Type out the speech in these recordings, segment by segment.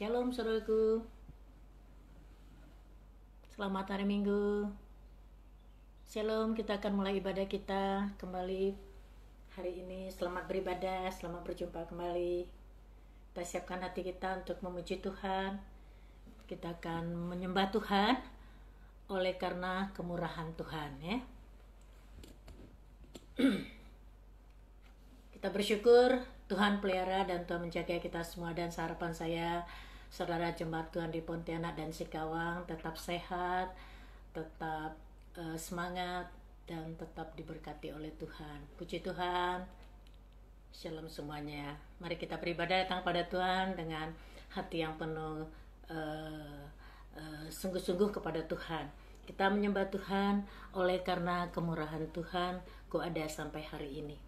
Shalom saudaraku, selamat hari Minggu. Shalom, kita akan mulai ibadah kita kembali hari ini. Selamat beribadah, selamat berjumpa kembali. Kita siapkan hati kita untuk memuji Tuhan. Kita akan menyembah Tuhan oleh karena kemurahan Tuhan, ya. Kita bersyukur Tuhan pelihara dan Tuhan menjaga kita semua, dan harapan saya saudara jemaat Tuhan di Pontianak dan Sikawang tetap sehat, tetap semangat, dan tetap diberkati oleh Tuhan. Puji Tuhan. Shalom semuanya. Mari kita beribadah datang pada Tuhan dengan hati yang penuh sungguh-sungguh kepada Tuhan. Kita menyembah Tuhan oleh karena kemurahan Tuhan ku ada sampai hari ini.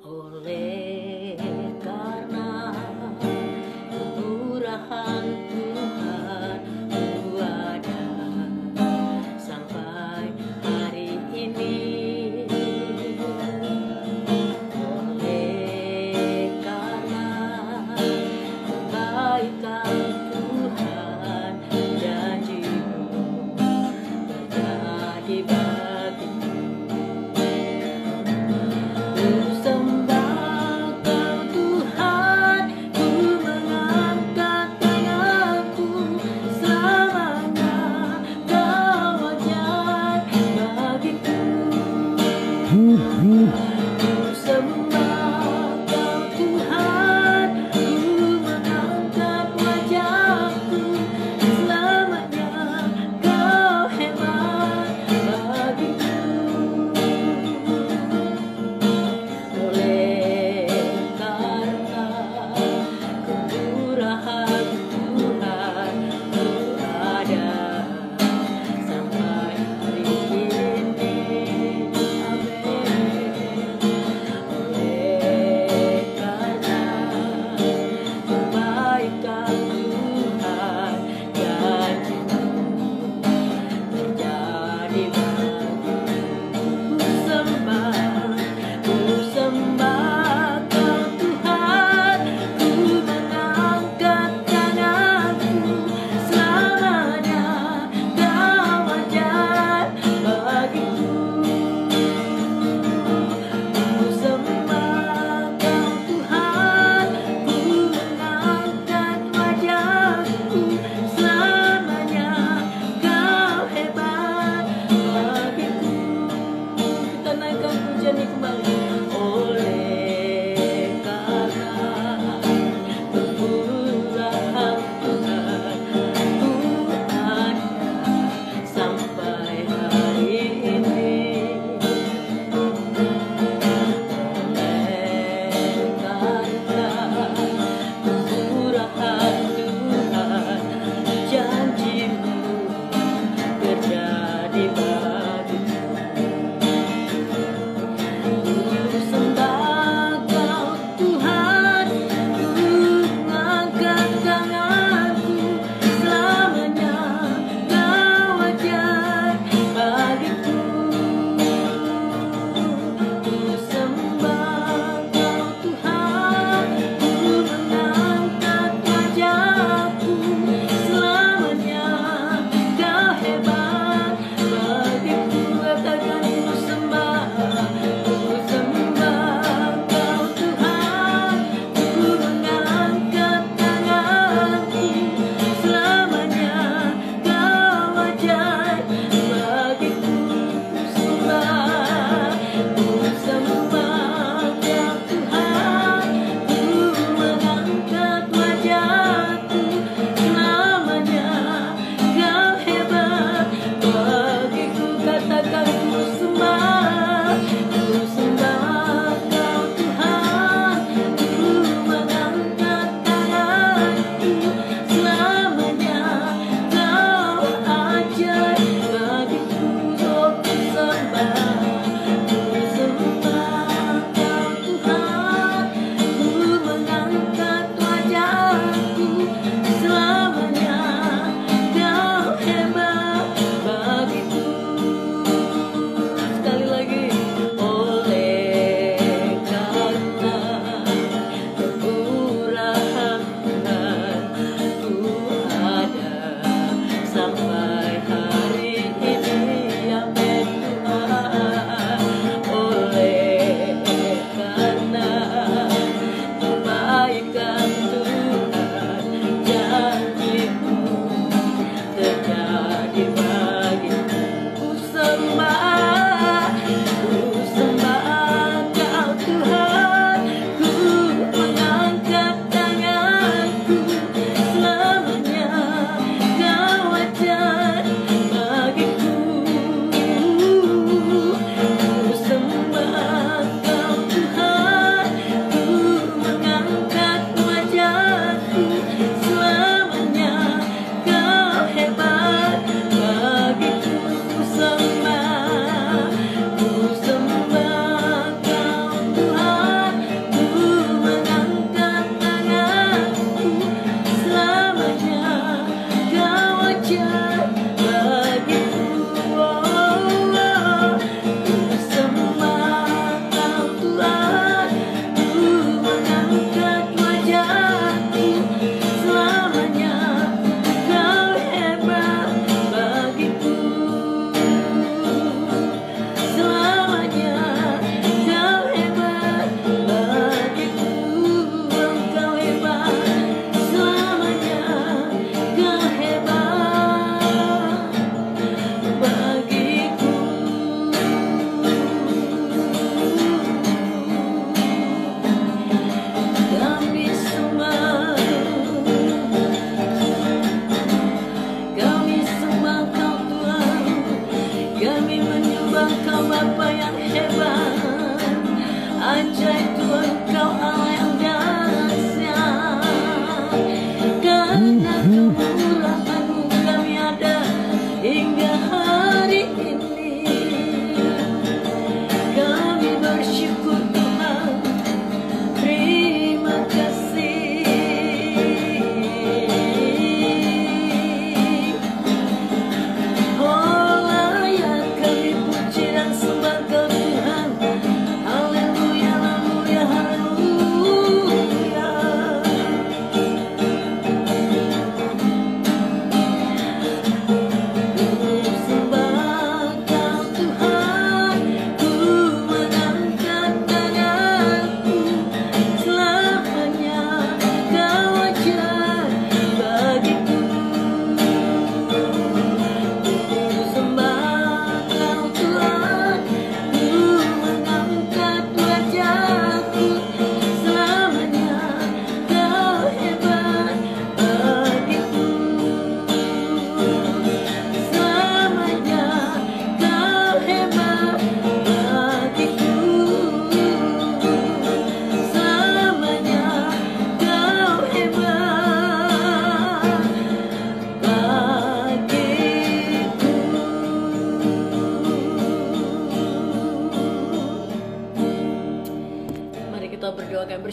Oleh karena kemurahan Tuhan ku ada sampai hari ini. Oleh karena kebaikan Tuhan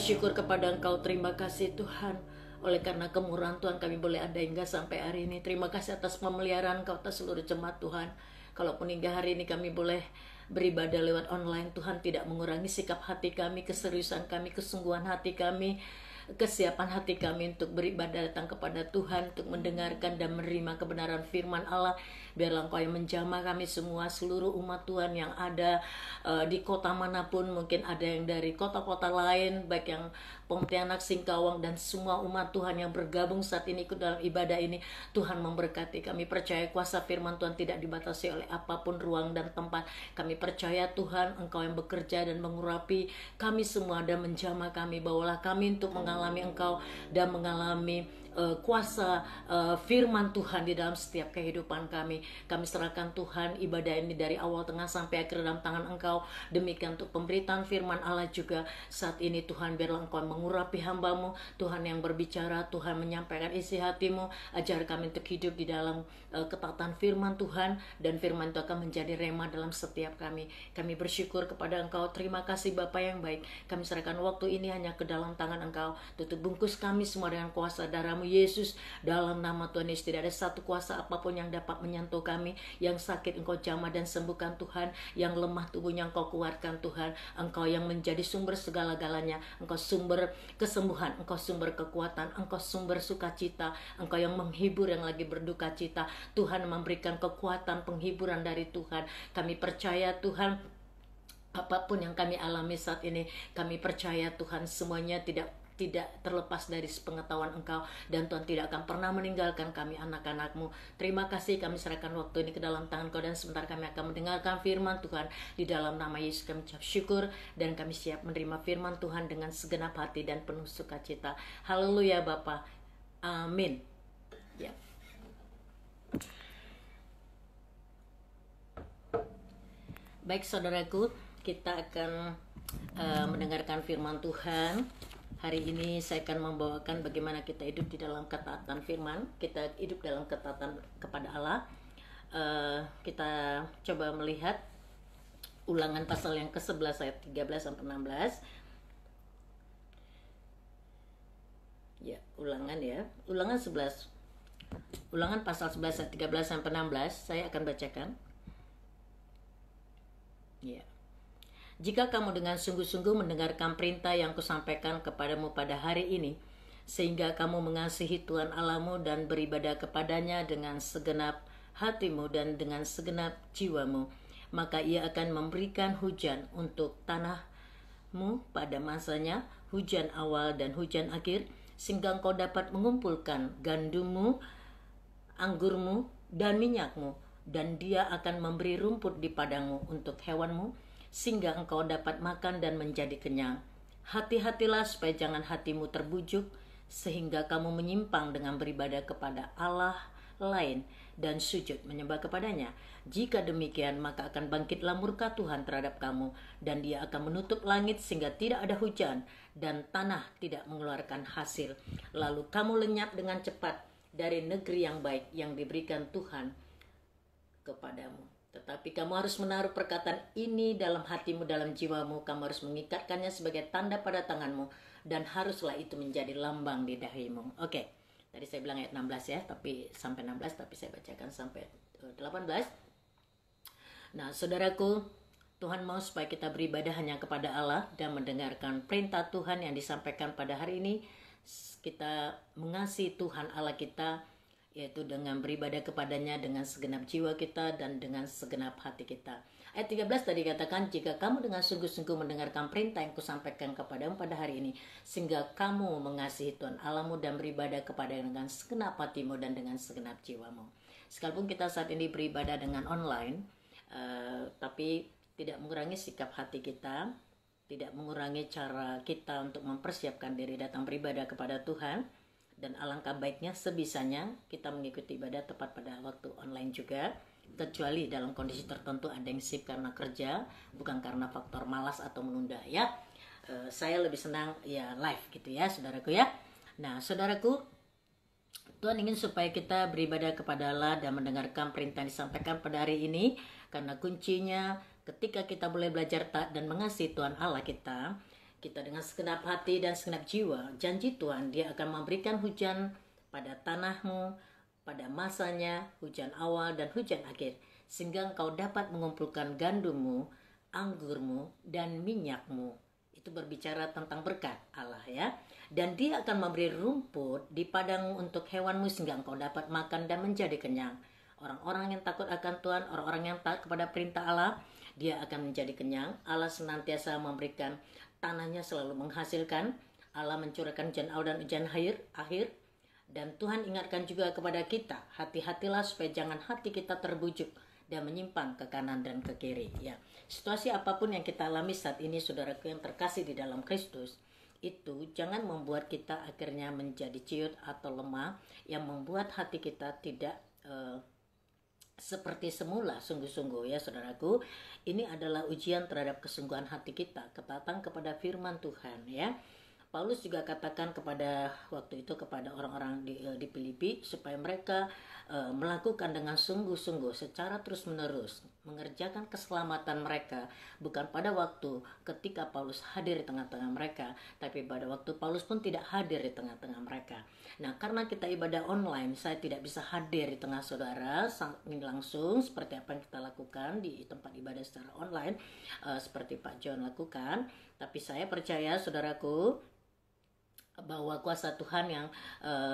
bersyukur kepada Engkau, terima kasih Tuhan. Oleh karena kemurahan Tuhan kami boleh ada hingga sampai hari ini. Terima kasih atas pemeliharaan Engkau atas seluruh jemaat Tuhan. Kalaupun hingga hari ini kami boleh beribadah lewat online, Tuhan tidak mengurangi sikap hati kami, keseriusan kami, kesungguhan hati kami, kesiapan hati kami untuk beribadah datang kepada Tuhan, untuk mendengarkan dan menerima kebenaran firman Allah. Biarlah Engkau yang menjamah kami semua, seluruh umat Tuhan yang ada di kota manapun, mungkin ada yang dari kota-kota lain, baik yang Pontianak, Singkawang, dan semua umat Tuhan yang bergabung saat ini ikut dalam ibadah ini. Tuhan memberkati. Kami percaya kuasa firman Tuhan tidak dibatasi oleh apapun ruang dan tempat. Kami percaya Tuhan Engkau yang bekerja dan mengurapi kami semua dan menjamah kami. Bawalah kami untuk mengalami Engkau dan mengalami kuasa firman Tuhan di dalam setiap kehidupan kami. Kami serahkan Tuhan ibadah ini dari awal, tengah, sampai akhir dalam tangan Engkau. Demikian untuk pemberitaan firman Allah juga saat ini Tuhan, biarlah Engkau mengurapi hamba-Mu, Tuhan yang berbicara, Tuhan menyampaikan isi hati-Mu. Ajar kami untuk hidup di dalam ketaatan firman Tuhan, dan firman itu akan menjadi rema dalam setiap kami. Kami bersyukur kepada Engkau. Terima kasih Bapa yang baik. Kami serahkan waktu ini hanya ke dalam tangan Engkau. Tutup bungkus kami semua dengan kuasa darah-Mu Yesus. Dalam nama Tuhan Yesus, tidak ada satu kuasa apapun yang dapat menyentuh kami. Yang sakit Engkau jamah dan sembuhkan Tuhan. Yang lemah tubuhnya Engkau kuatkan Tuhan. Engkau yang menjadi sumber segala-galanya. Engkau sumber kesembuhan, Engkau sumber kekuatan, Engkau sumber sukacita, Engkau yang menghibur yang lagi berduka cita. Tuhan memberikan kekuatan penghiburan dari Tuhan. Kami percaya Tuhan, apapun yang kami alami saat ini, kami percaya Tuhan semuanya tidak terlepas dari pengetahuan Engkau, dan Tuhan tidak akan pernah meninggalkan kami anak-anak-Mu. Terima kasih, kami serahkan waktu ini ke dalam tangan Kau, dan sebentar kami akan mendengarkan firman Tuhan. Di dalam nama Yesus kami ucap syukur, dan kami siap menerima firman Tuhan dengan segenap hati dan penuh sukacita. Haleluya Bapa, amin. Ya. Baik saudaraku, kita akan mendengarkan firman Tuhan. Hari ini saya akan membawakan bagaimana kita hidup di dalam ketaatan firman. Kita hidup dalam ketaatan kepada Allah. Kita coba melihat Ulangan pasal yang ke-11 ayat 13 sampai 16. Ya, Ulangan ya. Ulangan 11. Ulangan pasal 11 ayat 13 sampai 16 saya akan bacakan. Ya. Jika kamu dengan sungguh-sungguh mendengarkan perintah yang kusampaikan kepadamu pada hari ini, sehingga kamu mengasihi Tuhan Allahmu dan beribadah kepadanya dengan segenap hatimu dan dengan segenap jiwamu, maka Ia akan memberikan hujan untuk tanahmu pada masanya, hujan awal dan hujan akhir, sehingga engkau dapat mengumpulkan gandummu, anggurmu, dan minyakmu, dan Dia akan memberi rumput di padangmu untuk hewanmu, sehingga engkau dapat makan dan menjadi kenyang. Hati-hatilah supaya jangan hatimu terbujuk, sehingga kamu menyimpang dengan beribadah kepada Allah lain dan sujud menyembah kepadanya. Jika demikian, maka akan bangkitlah murka Tuhan terhadap kamu, dan Dia akan menutup langit sehingga tidak ada hujan, dan tanah tidak mengeluarkan hasil. Lalu kamu lenyap dengan cepat dari negeri yang baik yang diberikan Tuhan kepadamu. Tetapi kamu harus menaruh perkataan ini dalam hatimu, dalam jiwamu. Kamu harus mengikatkannya sebagai tanda pada tanganmu, dan haruslah itu menjadi lambang di dahimu. Oke, tadi saya bilang ayat 16 ya, tapi sampai 16, tapi saya bacakan sampai 18. Nah, saudaraku, Tuhan mau supaya kita beribadah hanya kepada Allah dan mendengarkan perintah Tuhan yang disampaikan pada hari ini. Kita mengasihi Tuhan Allah kita, yaitu dengan beribadah kepadanya dengan segenap jiwa kita dan dengan segenap hati kita. Ayat 13 tadi katakan, jika kamu dengan sungguh-sungguh mendengarkan perintah yang kusampaikan kepadamu pada hari ini, sehingga kamu mengasihi Tuhan Allahmu dan beribadah kepadanya dengan segenap hatimu dan dengan segenap jiwamu. Sekalipun kita saat ini beribadah dengan online, tapi tidak mengurangi sikap hati kita, tidak mengurangi cara kita untuk mempersiapkan diri datang beribadah kepada Tuhan. Dan alangkah baiknya sebisanya kita mengikuti ibadah tepat pada waktu online juga, kecuali dalam kondisi tertentu ada yang sibuk karena kerja, bukan karena faktor malas atau menunda ya. Saya lebih senang ya live gitu ya saudaraku ya. Nah saudaraku, Tuhan ingin supaya kita beribadah kepada Allah dan mendengarkan perintah yang disampaikan pada hari ini, karena kuncinya ketika kita boleh belajar taat dan mengasihi Tuhan Allah kita kita dengan segenap hati dan segenap jiwa, janji Tuhan Dia akan memberikan hujan pada tanahmu, pada masanya, hujan awal dan hujan akhir, sehingga engkau dapat mengumpulkan gandummu, anggurmu, dan minyakmu. Itu berbicara tentang berkat Allah ya. Dan Dia akan memberi rumput di padangmu untuk hewanmu sehingga engkau dapat makan dan menjadi kenyang. Orang-orang yang takut akan Tuhan, orang-orang yang taat kepada perintah Allah, dia akan menjadi kenyang. Allah senantiasa memberikan tanahnya selalu menghasilkan. Allah mencurahkan hujan awal dan hujan akhir. Dan Tuhan ingatkan juga kepada kita, hati-hatilah supaya jangan hati kita terbujuk dan menyimpang ke kanan dan ke kiri. Ya, situasi apapun yang kita alami saat ini, saudaraku yang terkasih di dalam Kristus, itu jangan membuat kita akhirnya menjadi ciut atau lemah, yang membuat hati kita tidak seperti semula. Sungguh-sungguh ya saudaraku, ini adalah ujian terhadap kesungguhan hati kita, ketaatan kepada firman Tuhan ya. Paulus juga katakan kepada waktu itu kepada orang-orang di Filipi supaya mereka melakukan dengan sungguh-sungguh secara terus-menerus mengerjakan keselamatan mereka, bukan pada waktu ketika Paulus hadir di tengah-tengah mereka, tapi pada waktu Paulus pun tidak hadir di tengah-tengah mereka. Nah, karena kita ibadah online, saya tidak bisa hadir di tengah saudara langsung seperti apa yang kita lakukan di tempat ibadah secara online, seperti Pak John lakukan. Tapi saya percaya saudaraku bahwa kuasa Tuhan yang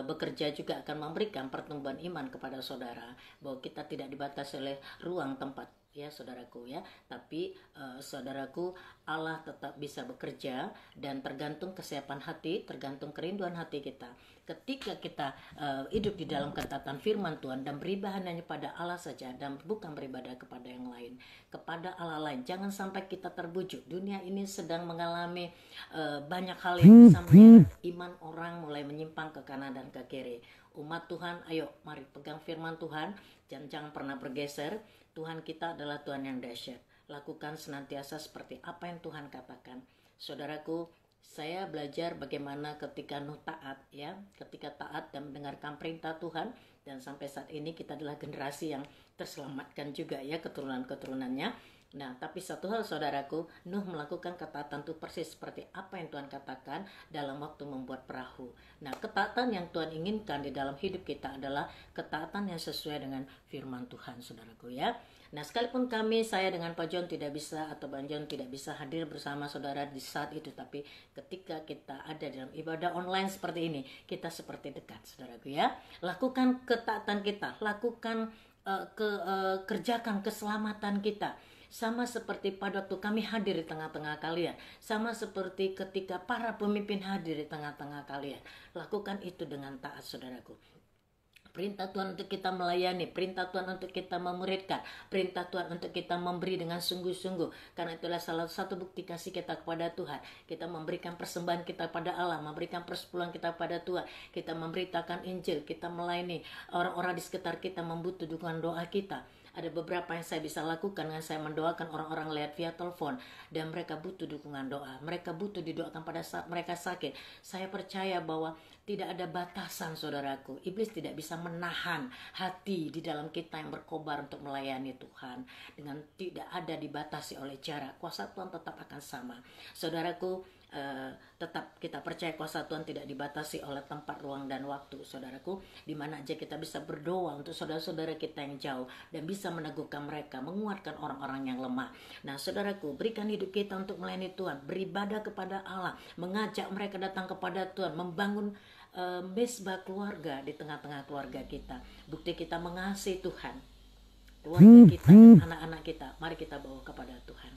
bekerja juga akan memberikan pertumbuhan iman kepada saudara, bahwa kita tidak dibatasi oleh ruang tempat ya saudaraku ya, tapi saudaraku, Allah tetap bisa bekerja dan tergantung kesiapan hati, tergantung kerinduan hati kita. Ketika kita hidup di dalam ketaatan firman Tuhan dan beribadah hanya pada Allah saja dan bukan beribadah kepada yang lain, kepada Allah lain, jangan sampai kita terbujuk. Dunia ini sedang mengalami banyak hal yang bisa menyeret iman orang mulai menyimpang ke kanan dan ke kiri. Umat Tuhan, ayo mari pegang firman Tuhan dan jangan pernah bergeser. Tuhan kita adalah Tuhan yang dahsyat. Lakukan senantiasa seperti apa yang Tuhan katakan. Saudaraku, saya belajar bagaimana ketika Nuh taat ya, ketika taat dan mendengarkan perintah Tuhan, dan sampai saat ini kita adalah generasi yang terselamatkan juga ya, keturunan-keturunannya. Nah, tapi satu hal saudaraku, Nuh melakukan ketaatan itu persis seperti apa yang Tuhan katakan dalam waktu membuat perahu. Nah, ketaatan yang Tuhan inginkan di dalam hidup kita adalah ketaatan yang sesuai dengan firman Tuhan, saudaraku ya. Nah, sekalipun saya dengan Pak John tidak bisa, atau Bang John tidak bisa hadir bersama saudara di saat itu, tapi ketika kita ada dalam ibadah online seperti ini, kita seperti dekat, saudaraku ya. Lakukan ketaatan kita, lakukan kerjakan keselamatan kita. Sama seperti pada waktu kami hadir di tengah-tengah kalian, sama seperti ketika para pemimpin hadir di tengah-tengah kalian. Lakukan itu dengan taat, saudaraku. Perintah Tuhan untuk kita melayani, perintah Tuhan untuk kita memuridkan, perintah Tuhan untuk kita memberi dengan sungguh-sungguh. Karena itulah salah satu bukti kasih kita kepada Tuhan. Kita memberikan persembahan kita pada Allah, memberikan persepuluhan kita pada Tuhan. Kita memberitakan Injil, kita melayani orang-orang di sekitar kita membutuhkan dukungan doa kita. Ada beberapa yang saya bisa lakukan dengan saya mendoakan orang-orang lewat via telepon, dan mereka butuh dukungan doa, mereka butuh didoakan pada saat mereka sakit. Saya percaya bahwa tidak ada batasan, saudaraku. Iblis tidak bisa menahan hati di dalam kita yang berkobar untuk melayani Tuhan dengan tidak ada dibatasi oleh cara. Kuasa Tuhan tetap akan sama, saudaraku. Tetap kita percaya kuasa Tuhan tidak dibatasi oleh tempat, ruang, dan waktu, saudaraku. Di mana aja kita bisa berdoa untuk saudara-saudara kita yang jauh dan bisa meneguhkan mereka, menguatkan orang-orang yang lemah. Nah, saudaraku, berikan hidup kita untuk melayani Tuhan, beribadah kepada Allah, mengajak mereka datang kepada Tuhan, membangun mesbah keluarga di tengah-tengah keluarga kita. Bukti kita mengasihi Tuhan, keluarga kita dan anak-anak kita. Mari kita bawa kepada Tuhan.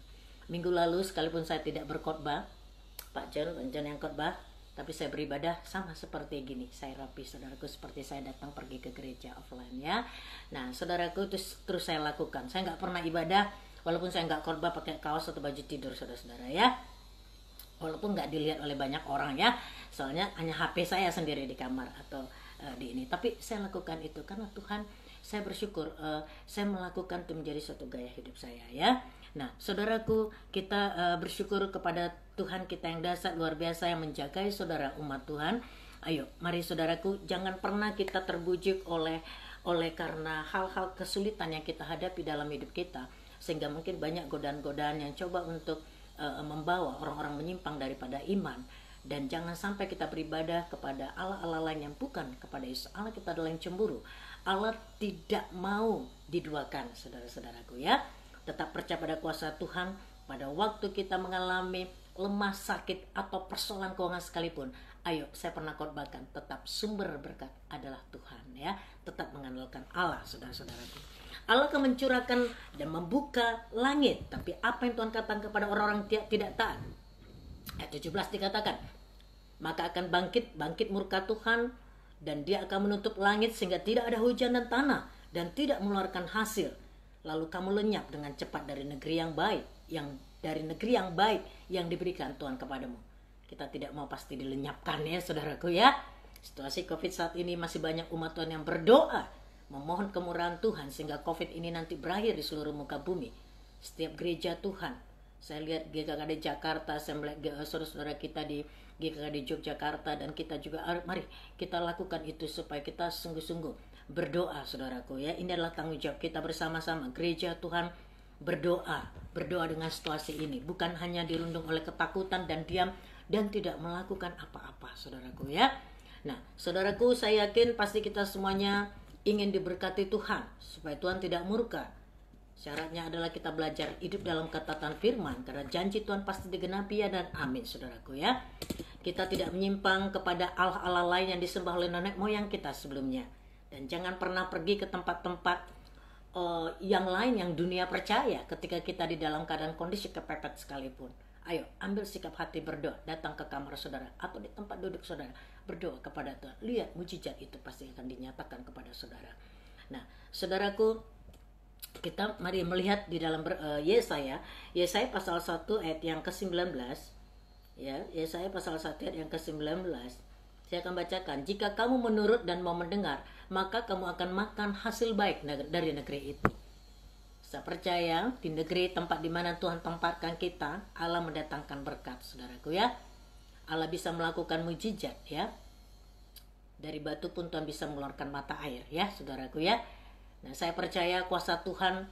Minggu lalu sekalipun saya tidak berkhotbah, Pak John yang khotbah, tapi saya beribadah sama seperti gini. Saya rapi, saudaraku, seperti saya datang pergi ke gereja offline ya. Nah, saudaraku, terus saya lakukan. Saya nggak pernah ibadah walaupun saya nggak khotbah pakai kaos atau baju tidur, saudara-saudara ya. Walaupun nggak dilihat oleh banyak orang ya, soalnya hanya HP saya sendiri di kamar atau di ini. Tapi saya lakukan itu karena Tuhan, saya bersyukur saya melakukan itu menjadi suatu gaya hidup saya ya. Nah, saudaraku, kita bersyukur kepada Tuhan kita yang dahsyat luar biasa yang menjagai saudara umat Tuhan. Ayo, mari saudaraku, jangan pernah kita terbujuk oleh karena hal-hal kesulitan yang kita hadapi dalam hidup kita, sehingga mungkin banyak godaan-godaan yang coba untuk membawa orang-orang menyimpang daripada iman. Dan jangan sampai kita beribadah kepada Allah-Allah lain yang bukan kepada Yesus. Allah kita adalah yang cemburu. Allah tidak mau diduakan, saudara-saudaraku ya. Tetap percaya pada kuasa Tuhan. Pada waktu kita mengalami lemah, sakit, atau persoalan keuangan sekalipun, ayo, saya pernah khotbahkan, tetap sumber berkat adalah Tuhan ya. Tetap mengandalkan Allah, saudara-saudaraku. Allah akan mencurahkan dan membuka langit. Tapi apa yang Tuhan katakan kepada orang-orang tidak taat? Ayat 17 dikatakan, maka akan bangkit murka Tuhan, dan dia akan menutup langit sehingga tidak ada hujan dan tanah, dan tidak mengeluarkan hasil. Lalu kamu lenyap dengan cepat dari negeri yang baik, yang diberikan Tuhan kepadamu. Kita tidak mau pasti dilenyapkan ya saudaraku ya. Situasi COVID saat ini masih banyak umat Tuhan yang berdoa, memohon kemurahan Tuhan sehingga COVID ini nanti berakhir di seluruh muka bumi. Setiap gereja Tuhan, saya lihat GKKD Jakarta, saya melihat saudara-saudara kita di GKKD Yogyakarta, dan kita juga, mari kita lakukan itu supaya kita sungguh-sungguh berdoa saudaraku ya. Ini adalah tanggung jawab kita bersama-sama. Gereja Tuhan berdoa dengan situasi ini, bukan hanya dirundung oleh ketakutan dan diam dan tidak melakukan apa-apa saudaraku ya. Nah saudaraku, saya yakin pasti kita semuanya ingin diberkati Tuhan supaya Tuhan tidak murka. Syaratnya adalah kita belajar hidup dalam ketaatan firman, karena janji Tuhan pasti digenapi ya dan amin saudaraku ya. Kita tidak menyimpang kepada Allah-Allah lain yang disembah oleh nenek moyang kita sebelumnya. Dan jangan pernah pergi ke tempat-tempat yang lain yang dunia percaya ketika kita di dalam keadaan kondisi kepepet sekalipun. Ayo ambil sikap hati berdoa, datang ke kamar saudara atau di tempat duduk saudara, berdoa kepada Tuhan. Lihat mujizat itu pasti akan dinyatakan kepada saudara. Nah saudaraku, kita mari melihat di dalam Yesaya pasal 1 ayat yang ke-19 ya. Yesaya pasal 1 ayat yang ke-19 saya akan bacakan. Jika kamu menurut dan mau mendengar, maka kamu akan makan hasil baik dari negeri itu. Saya percaya di negeri tempat di mana Tuhan tempatkan kita, Allah mendatangkan berkat saudaraku ya. Allah bisa melakukan mujizat ya. Dari batu pun Tuhan bisa mengeluarkan mata air ya saudaraku ya. Nah saya percaya kuasa Tuhan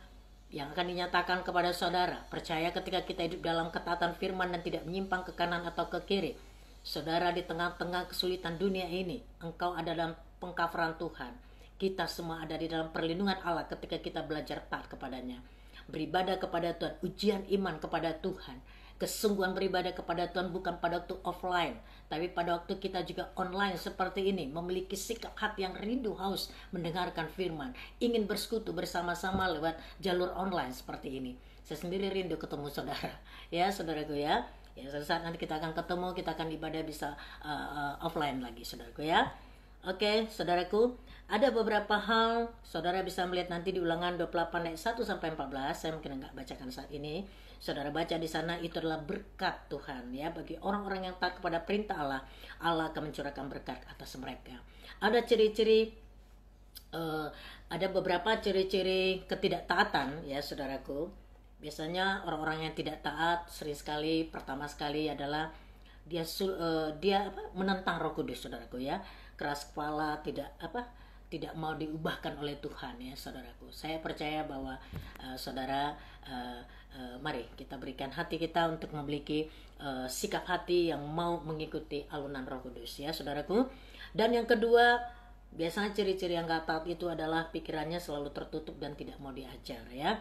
yang akan dinyatakan kepada saudara. Percaya ketika kita hidup dalam ketaatan firman dan tidak menyimpang ke kanan atau ke kiri. Saudara, di tengah-tengah kesulitan dunia ini, engkau ada dalam pengkafaran Tuhan. Kita semua ada di dalam perlindungan Allah ketika kita belajar taat kepadanya. Beribadah kepada Tuhan, ujian iman kepada Tuhan. Kesungguhan beribadah kepada Tuhan bukan pada waktu offline, tapi pada waktu kita juga online seperti ini, memiliki sikap hati yang rindu haus mendengarkan firman, ingin bersekutu bersama-sama lewat jalur online seperti ini. Saya sendiri rindu ketemu saudara, ya saudaraku ya. Ya suatu saat nanti kita akan ketemu, kita akan ibadah bisa offline lagi saudaraku ya. Oke, saudaraku, ada beberapa hal saudara bisa melihat nanti di Ulangan 28 ayat 1 sampai 14. Saya mungkin enggak bacakan saat ini. Saudara baca di sana, itu adalah berkat Tuhan ya bagi orang-orang yang taat kepada perintah Allah. Allah akan mencurahkan berkat atas mereka. Ada ciri-ciri ada beberapa ciri-ciri ketidaktaatan ya saudaraku. Biasanya orang-orang yang tidak taat sering sekali, pertama sekali adalah dia menentang Roh Kudus saudaraku ya. Keras kepala, tidak mau diubahkan oleh Tuhan ya saudaraku. Saya percaya bahwa saudara, mari kita berikan hati kita untuk memiliki sikap hati yang mau mengikuti alunan Roh Kudus ya saudaraku. Dan yang kedua, biasanya ciri-ciri yang gak taat itu adalah pikirannya selalu tertutup dan tidak mau diajar ya.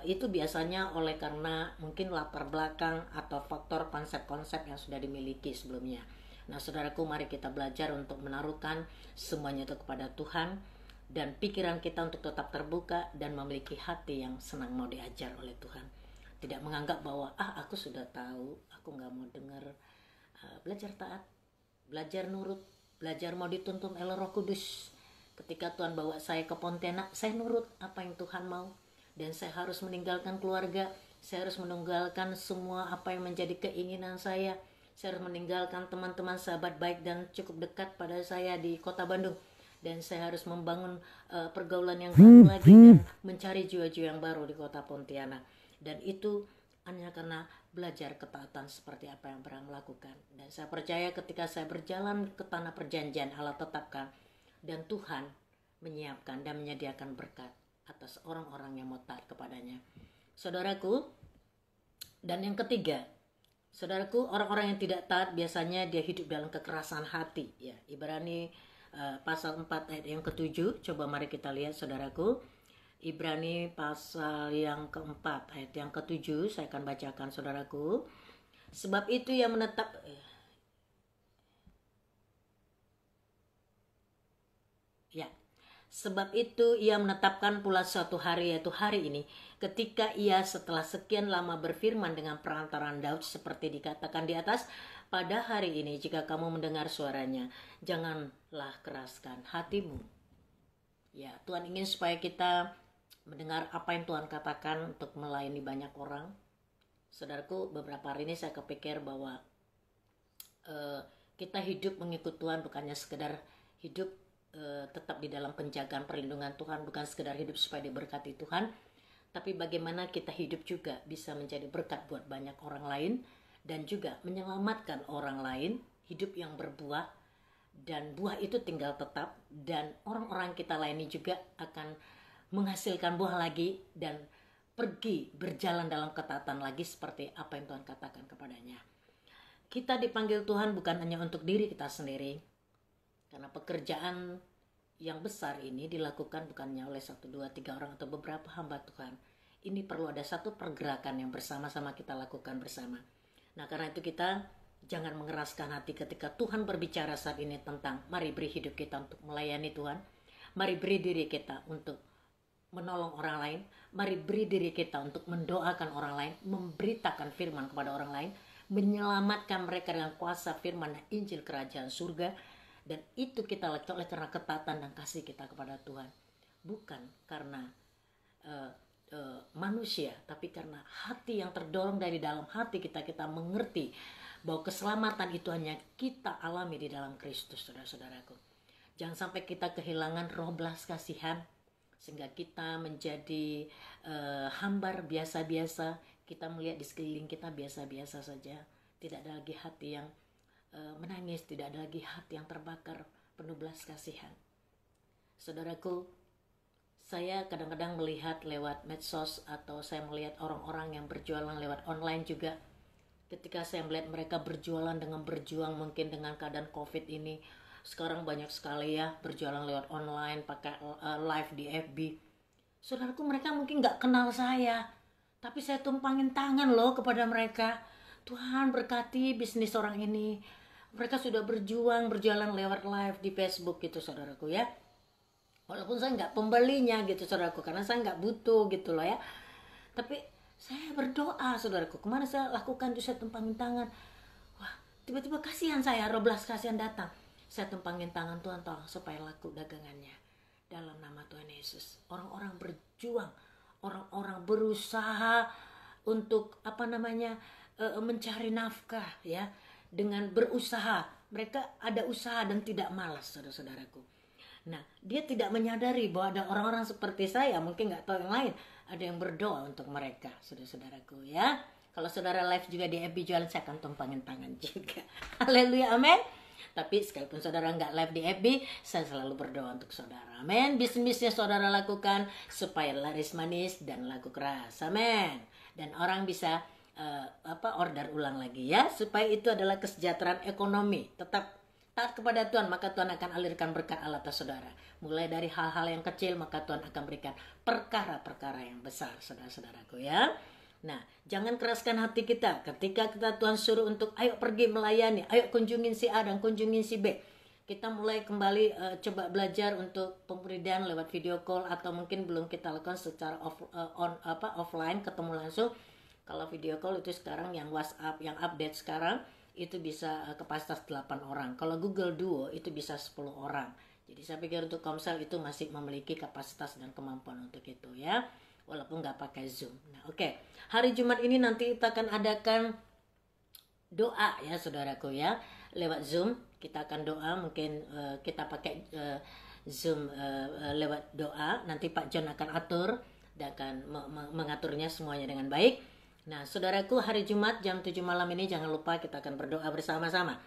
Itu biasanya oleh karena mungkin latar belakang atau faktor konsep-konsep yang sudah dimiliki sebelumnya. Nah saudaraku, mari kita belajar untuk menaruhkan semuanya itu kepada Tuhan, dan pikiran kita untuk tetap terbuka dan memiliki hati yang senang mau diajar oleh Tuhan. Tidak menganggap bahwa aku sudah tahu, aku gak mau dengar. Belajar taat, belajar nurut, belajar mau dituntun oleh Roh Kudus. Ketika Tuhan bawa saya ke Pontianak, saya nurut apa yang Tuhan mau. Dan saya harus meninggalkan keluarga, saya harus meninggalkan semua apa yang menjadi keinginan saya. Saya harus meninggalkan teman-teman sahabat baik dan cukup dekat pada saya di kota Bandung. Dan saya harus membangun pergaulan yang baru lagi dan mencari jiwa-jiwa yang baru di kota Pontianak. Dan itu hanya karena belajar ketaatan seperti apa yang pernah melakukan. Dan saya percaya ketika saya berjalan ke tanah perjanjian Allah tetapkan, dan Tuhan menyiapkan dan menyediakan berkat atas orang-orang yang mau taat kepadanya. Saudaraku, Dan yang ketiga, saudaraku, orang-orang yang tidak taat biasanya dia hidup dalam kekerasan hati. Ya, Ibrani pasal 4 ayat yang ke-7. Coba mari kita lihat saudaraku. Ibrani pasal yang keempat ayat yang ke-7. Saya akan bacakan saudaraku. Sebab itu yang menetap... Ya, sebab itu ia menetapkan pula suatu hari, yaitu hari ini, ketika ia setelah sekian lama berfirman dengan perantaraan Daud seperti dikatakan di atas, pada hari ini jika kamu mendengar suaranya, janganlah keraskan hatimu. Ya, Tuhan ingin supaya kita mendengar apa yang Tuhan katakan untuk melayani banyak orang. Saudaraku, beberapa hari ini saya kepikir bahwa kita hidup mengikut Tuhan bukannya sekedar hidup tetap di dalam penjagaan perlindungan Tuhan, bukan sekedar hidup supaya diberkati Tuhan, tapi bagaimana kita hidup juga bisa menjadi berkat buat banyak orang lain dan juga menyelamatkan orang lain, hidup yang berbuah, dan buah itu tinggal tetap, dan orang-orang kita layani juga akan menghasilkan buah lagi dan pergi berjalan dalam ketaatan lagi seperti apa yang Tuhan katakan kepadanya. Kita dipanggil Tuhan bukan hanya untuk diri kita sendiri, karena pekerjaan yang besar ini dilakukan bukannya oleh 1, 2, 3 orang atau beberapa hamba Tuhan. Ini perlu ada satu pergerakan yang bersama-sama kita lakukan bersama. Nah, karena itu kita jangan mengeraskan hati ketika Tuhan berbicara saat ini tentang mari beri hidup kita untuk melayani Tuhan. Mari beri diri kita untuk menolong orang lain. Mari beri diri kita untuk mendoakan orang lain, memberitakan firman kepada orang lain, menyelamatkan mereka dengan kuasa firman dan Injil kerajaan surga. Dan itu kita lakukan oleh karena ketaatan dan kasih kita kepada Tuhan. Bukan karena manusia, tapi karena hati yang terdorong dari dalam hati kita. Kita mengerti bahwa keselamatan itu hanya kita alami di dalam Kristus, saudara-saudaraku. Jangan sampai kita kehilangan roh belas kasihan, sehingga kita menjadi hambar biasa-biasa. Kita melihat di sekeliling kita biasa-biasa saja. Tidak ada lagi hati yang menangis, tidak ada lagi hati yang terbakar penuh belas kasihan. Saudaraku, saya kadang-kadang melihat lewat medsos atau saya melihat orang-orang yang berjualan lewat online juga. Ketika saya melihat mereka berjualan dengan berjuang mungkin dengan keadaan COVID ini, sekarang banyak sekali ya berjualan lewat online, pakai live di FB. Saudaraku, mereka mungkin gak kenal saya, tapi saya tumpangin tangan loh kepada mereka. Tuhan berkati bisnis orang ini. Mereka sudah berjualan lewat live di Facebook gitu, saudaraku ya. Walaupun saya nggak pembelinya gitu, saudaraku, karena saya nggak butuh gitu loh ya. Tapi saya berdoa, saudaraku. Kemarin saya lakukan itu, saya tumpangin tangan. Wah, tiba-tiba kasihan saya, roh belas kasihan datang. Saya tumpangin tangan, Tuhan tolong supaya laku dagangannya. Dalam nama Tuhan Yesus. Orang-orang berjuang, orang-orang berusaha untuk mencari nafkah ya. Dengan berusaha, mereka ada usaha dan tidak malas, saudara-saudaraku. Nah, dia tidak menyadari bahwa ada orang-orang seperti saya, mungkin nggak tahu yang lain, ada yang berdoa untuk mereka, saudara-saudaraku ya. Kalau saudara live juga di FB jualan, saya akan tumpangin tangan juga. Haleluya, amin. Tapi sekalipun saudara nggak live di FB, saya selalu berdoa untuk saudara, amin. Bisnisnya saudara lakukan supaya laris manis dan laku keras, amin. Dan orang bisa order ulang lagi ya, supaya itu adalah kesejahteraan ekonomi. Tetap taat kepada Tuhan, maka Tuhan akan alirkan berkat Allah atas saudara. Mulai dari hal-hal yang kecil, maka Tuhan akan berikan perkara-perkara yang besar, saudara-saudaraku ya. Nah, jangan keraskan hati kita ketika kita Tuhan suruh untuk ayo pergi melayani, ayo kunjungin si A dan kunjungin si B. Kita mulai kembali coba belajar untuk pemberitaan lewat video call, atau mungkin belum kita lakukan secara offline, ketemu langsung. Kalau video call itu sekarang yang WhatsApp, yang update sekarang itu bisa kapasitas 8 orang. Kalau Google Duo itu bisa 10 orang. Jadi saya pikir untuk Komsel itu masih memiliki kapasitas dan kemampuan untuk itu ya. Walaupun nggak pakai Zoom. Nah, oke. Hari Jumat ini nanti kita akan adakan doa ya, saudaraku ya. Lewat Zoom kita akan doa, mungkin kita pakai Zoom lewat doa. Nanti Pak John akan atur dan akan mengaturnya semuanya dengan baik. Nah, saudaraku, hari Jumat jam 7 malam ini jangan lupa kita akan berdoa bersama-sama.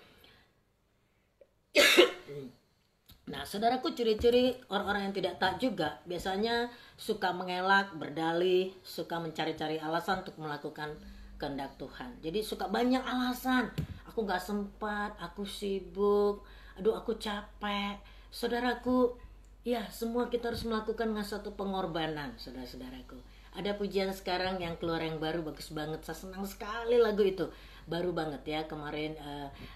Nah, saudaraku, ciri-ciri orang-orang yang tidak taat juga biasanya suka mengelak, berdalih, suka mencari-cari alasan untuk melakukan kehendak Tuhan. Jadi suka banyak alasan, aku nggak sempat, aku sibuk, aduh aku capek. Saudaraku, ya semua kita harus melakukan dengan suatu pengorbanan, saudara-saudaraku. Ada pujian sekarang yang keluar yang baru, bagus banget, saya senang sekali lagu itu, baru banget ya. Kemarin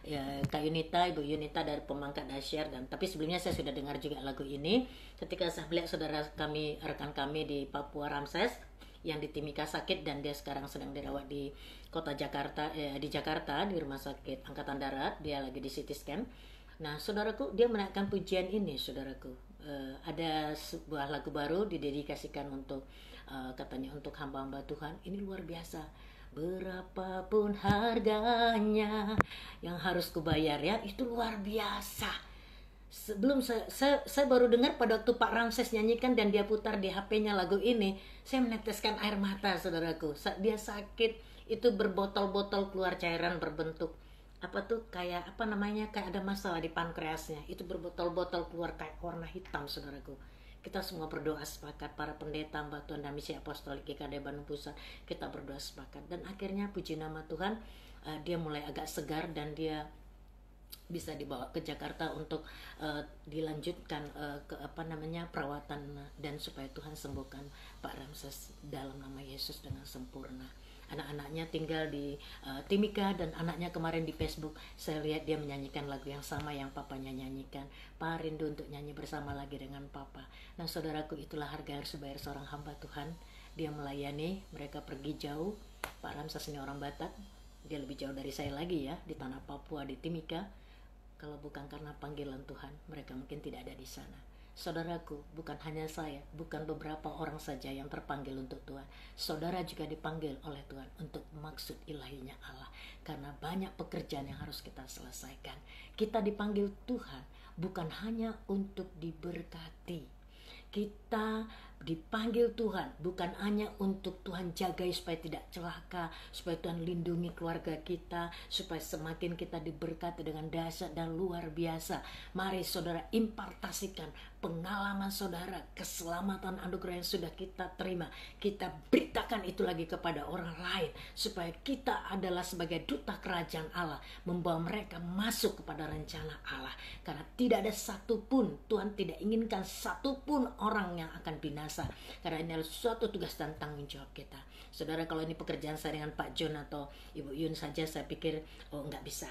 ya, Kak Yunita, Ibu Yunita dari Pemangkat Dasyar, dan tapi sebelumnya saya sudah dengar juga lagu ini ketika saya melihat saudara kami, rekan kami di Papua Ramses yang di Timika sakit, dan dia sekarang sedang dirawat di kota Jakarta, di Jakarta di Rumah Sakit Angkatan Darat, dia lagi di CT scan. Nah, saudaraku, dia menaikkan pujian ini, saudaraku. Ada sebuah lagu baru didedikasikan untuk katanya untuk hamba-hamba Tuhan. Ini luar biasa. Berapapun harganya yang harus kubayar, ya, itu luar biasa. Sebelum saya baru dengar pada waktu Pak Ramses nyanyikan dan dia putar di HP-nya lagu ini, saya meneteskan air mata, saudaraku. Dia sakit, itu berbotol-botol keluar cairan berbentuk apa tuh, kayak apa namanya, kayak ada masalah di pankreasnya, itu berbotol-botol keluar kayak warna hitam, saudaraku. Kita semua berdoa sepakat, para pendeta, Mbak Tuhan dan Misi Apostolik GKD Bandung Pusat, kita berdoa sepakat, dan akhirnya puji nama Tuhan, dia mulai agak segar dan dia bisa dibawa ke Jakarta untuk dilanjutkan ke apa namanya, perawatan, dan supaya Tuhan sembuhkan Pak Ramses dalam nama Yesus dengan sempurna. Anak-anaknya tinggal di Timika, dan anaknya kemarin di Facebook saya lihat dia menyanyikan lagu yang sama yang papanya nyanyikan. Pa, rindu untuk nyanyi bersama lagi dengan papa. Nah, saudaraku, itulah harga yang harus dibayar seorang hamba Tuhan. Dia melayani, mereka pergi jauh. Pak Ramses ini orang Batak, dia lebih jauh dari saya lagi ya, di tanah Papua, di Timika. Kalau bukan karena panggilan Tuhan, mereka mungkin tidak ada di sana. Saudaraku, bukan hanya saya, bukan beberapa orang saja yang terpanggil untuk Tuhan. Saudara juga dipanggil oleh Tuhan untuk maksud ilahinya Allah. Karena banyak pekerjaan yang harus kita selesaikan. Kita dipanggil Tuhan bukan hanya untuk diberkati. Kita dipanggil Tuhan bukan hanya untuk Tuhan jagai supaya tidak celaka, supaya Tuhan lindungi keluarga kita, supaya semakin kita diberkati dengan dahsyat dan luar biasa. Mari saudara impartasikan pengalaman saudara, keselamatan anugerah yang sudah kita terima, kita beritakan itu lagi kepada orang lain, supaya kita adalah sebagai duta kerajaan Allah, membawa mereka masuk kepada rencana Allah. Karena tidak ada satupun, Tuhan tidak inginkan satupun orang yang akan binasa, karena ini adalah suatu tugas dan tanggung jawab kita. Saudara, kalau ini pekerjaan saya dengan Pak John atau Ibu Yun saja, saya pikir oh nggak bisa,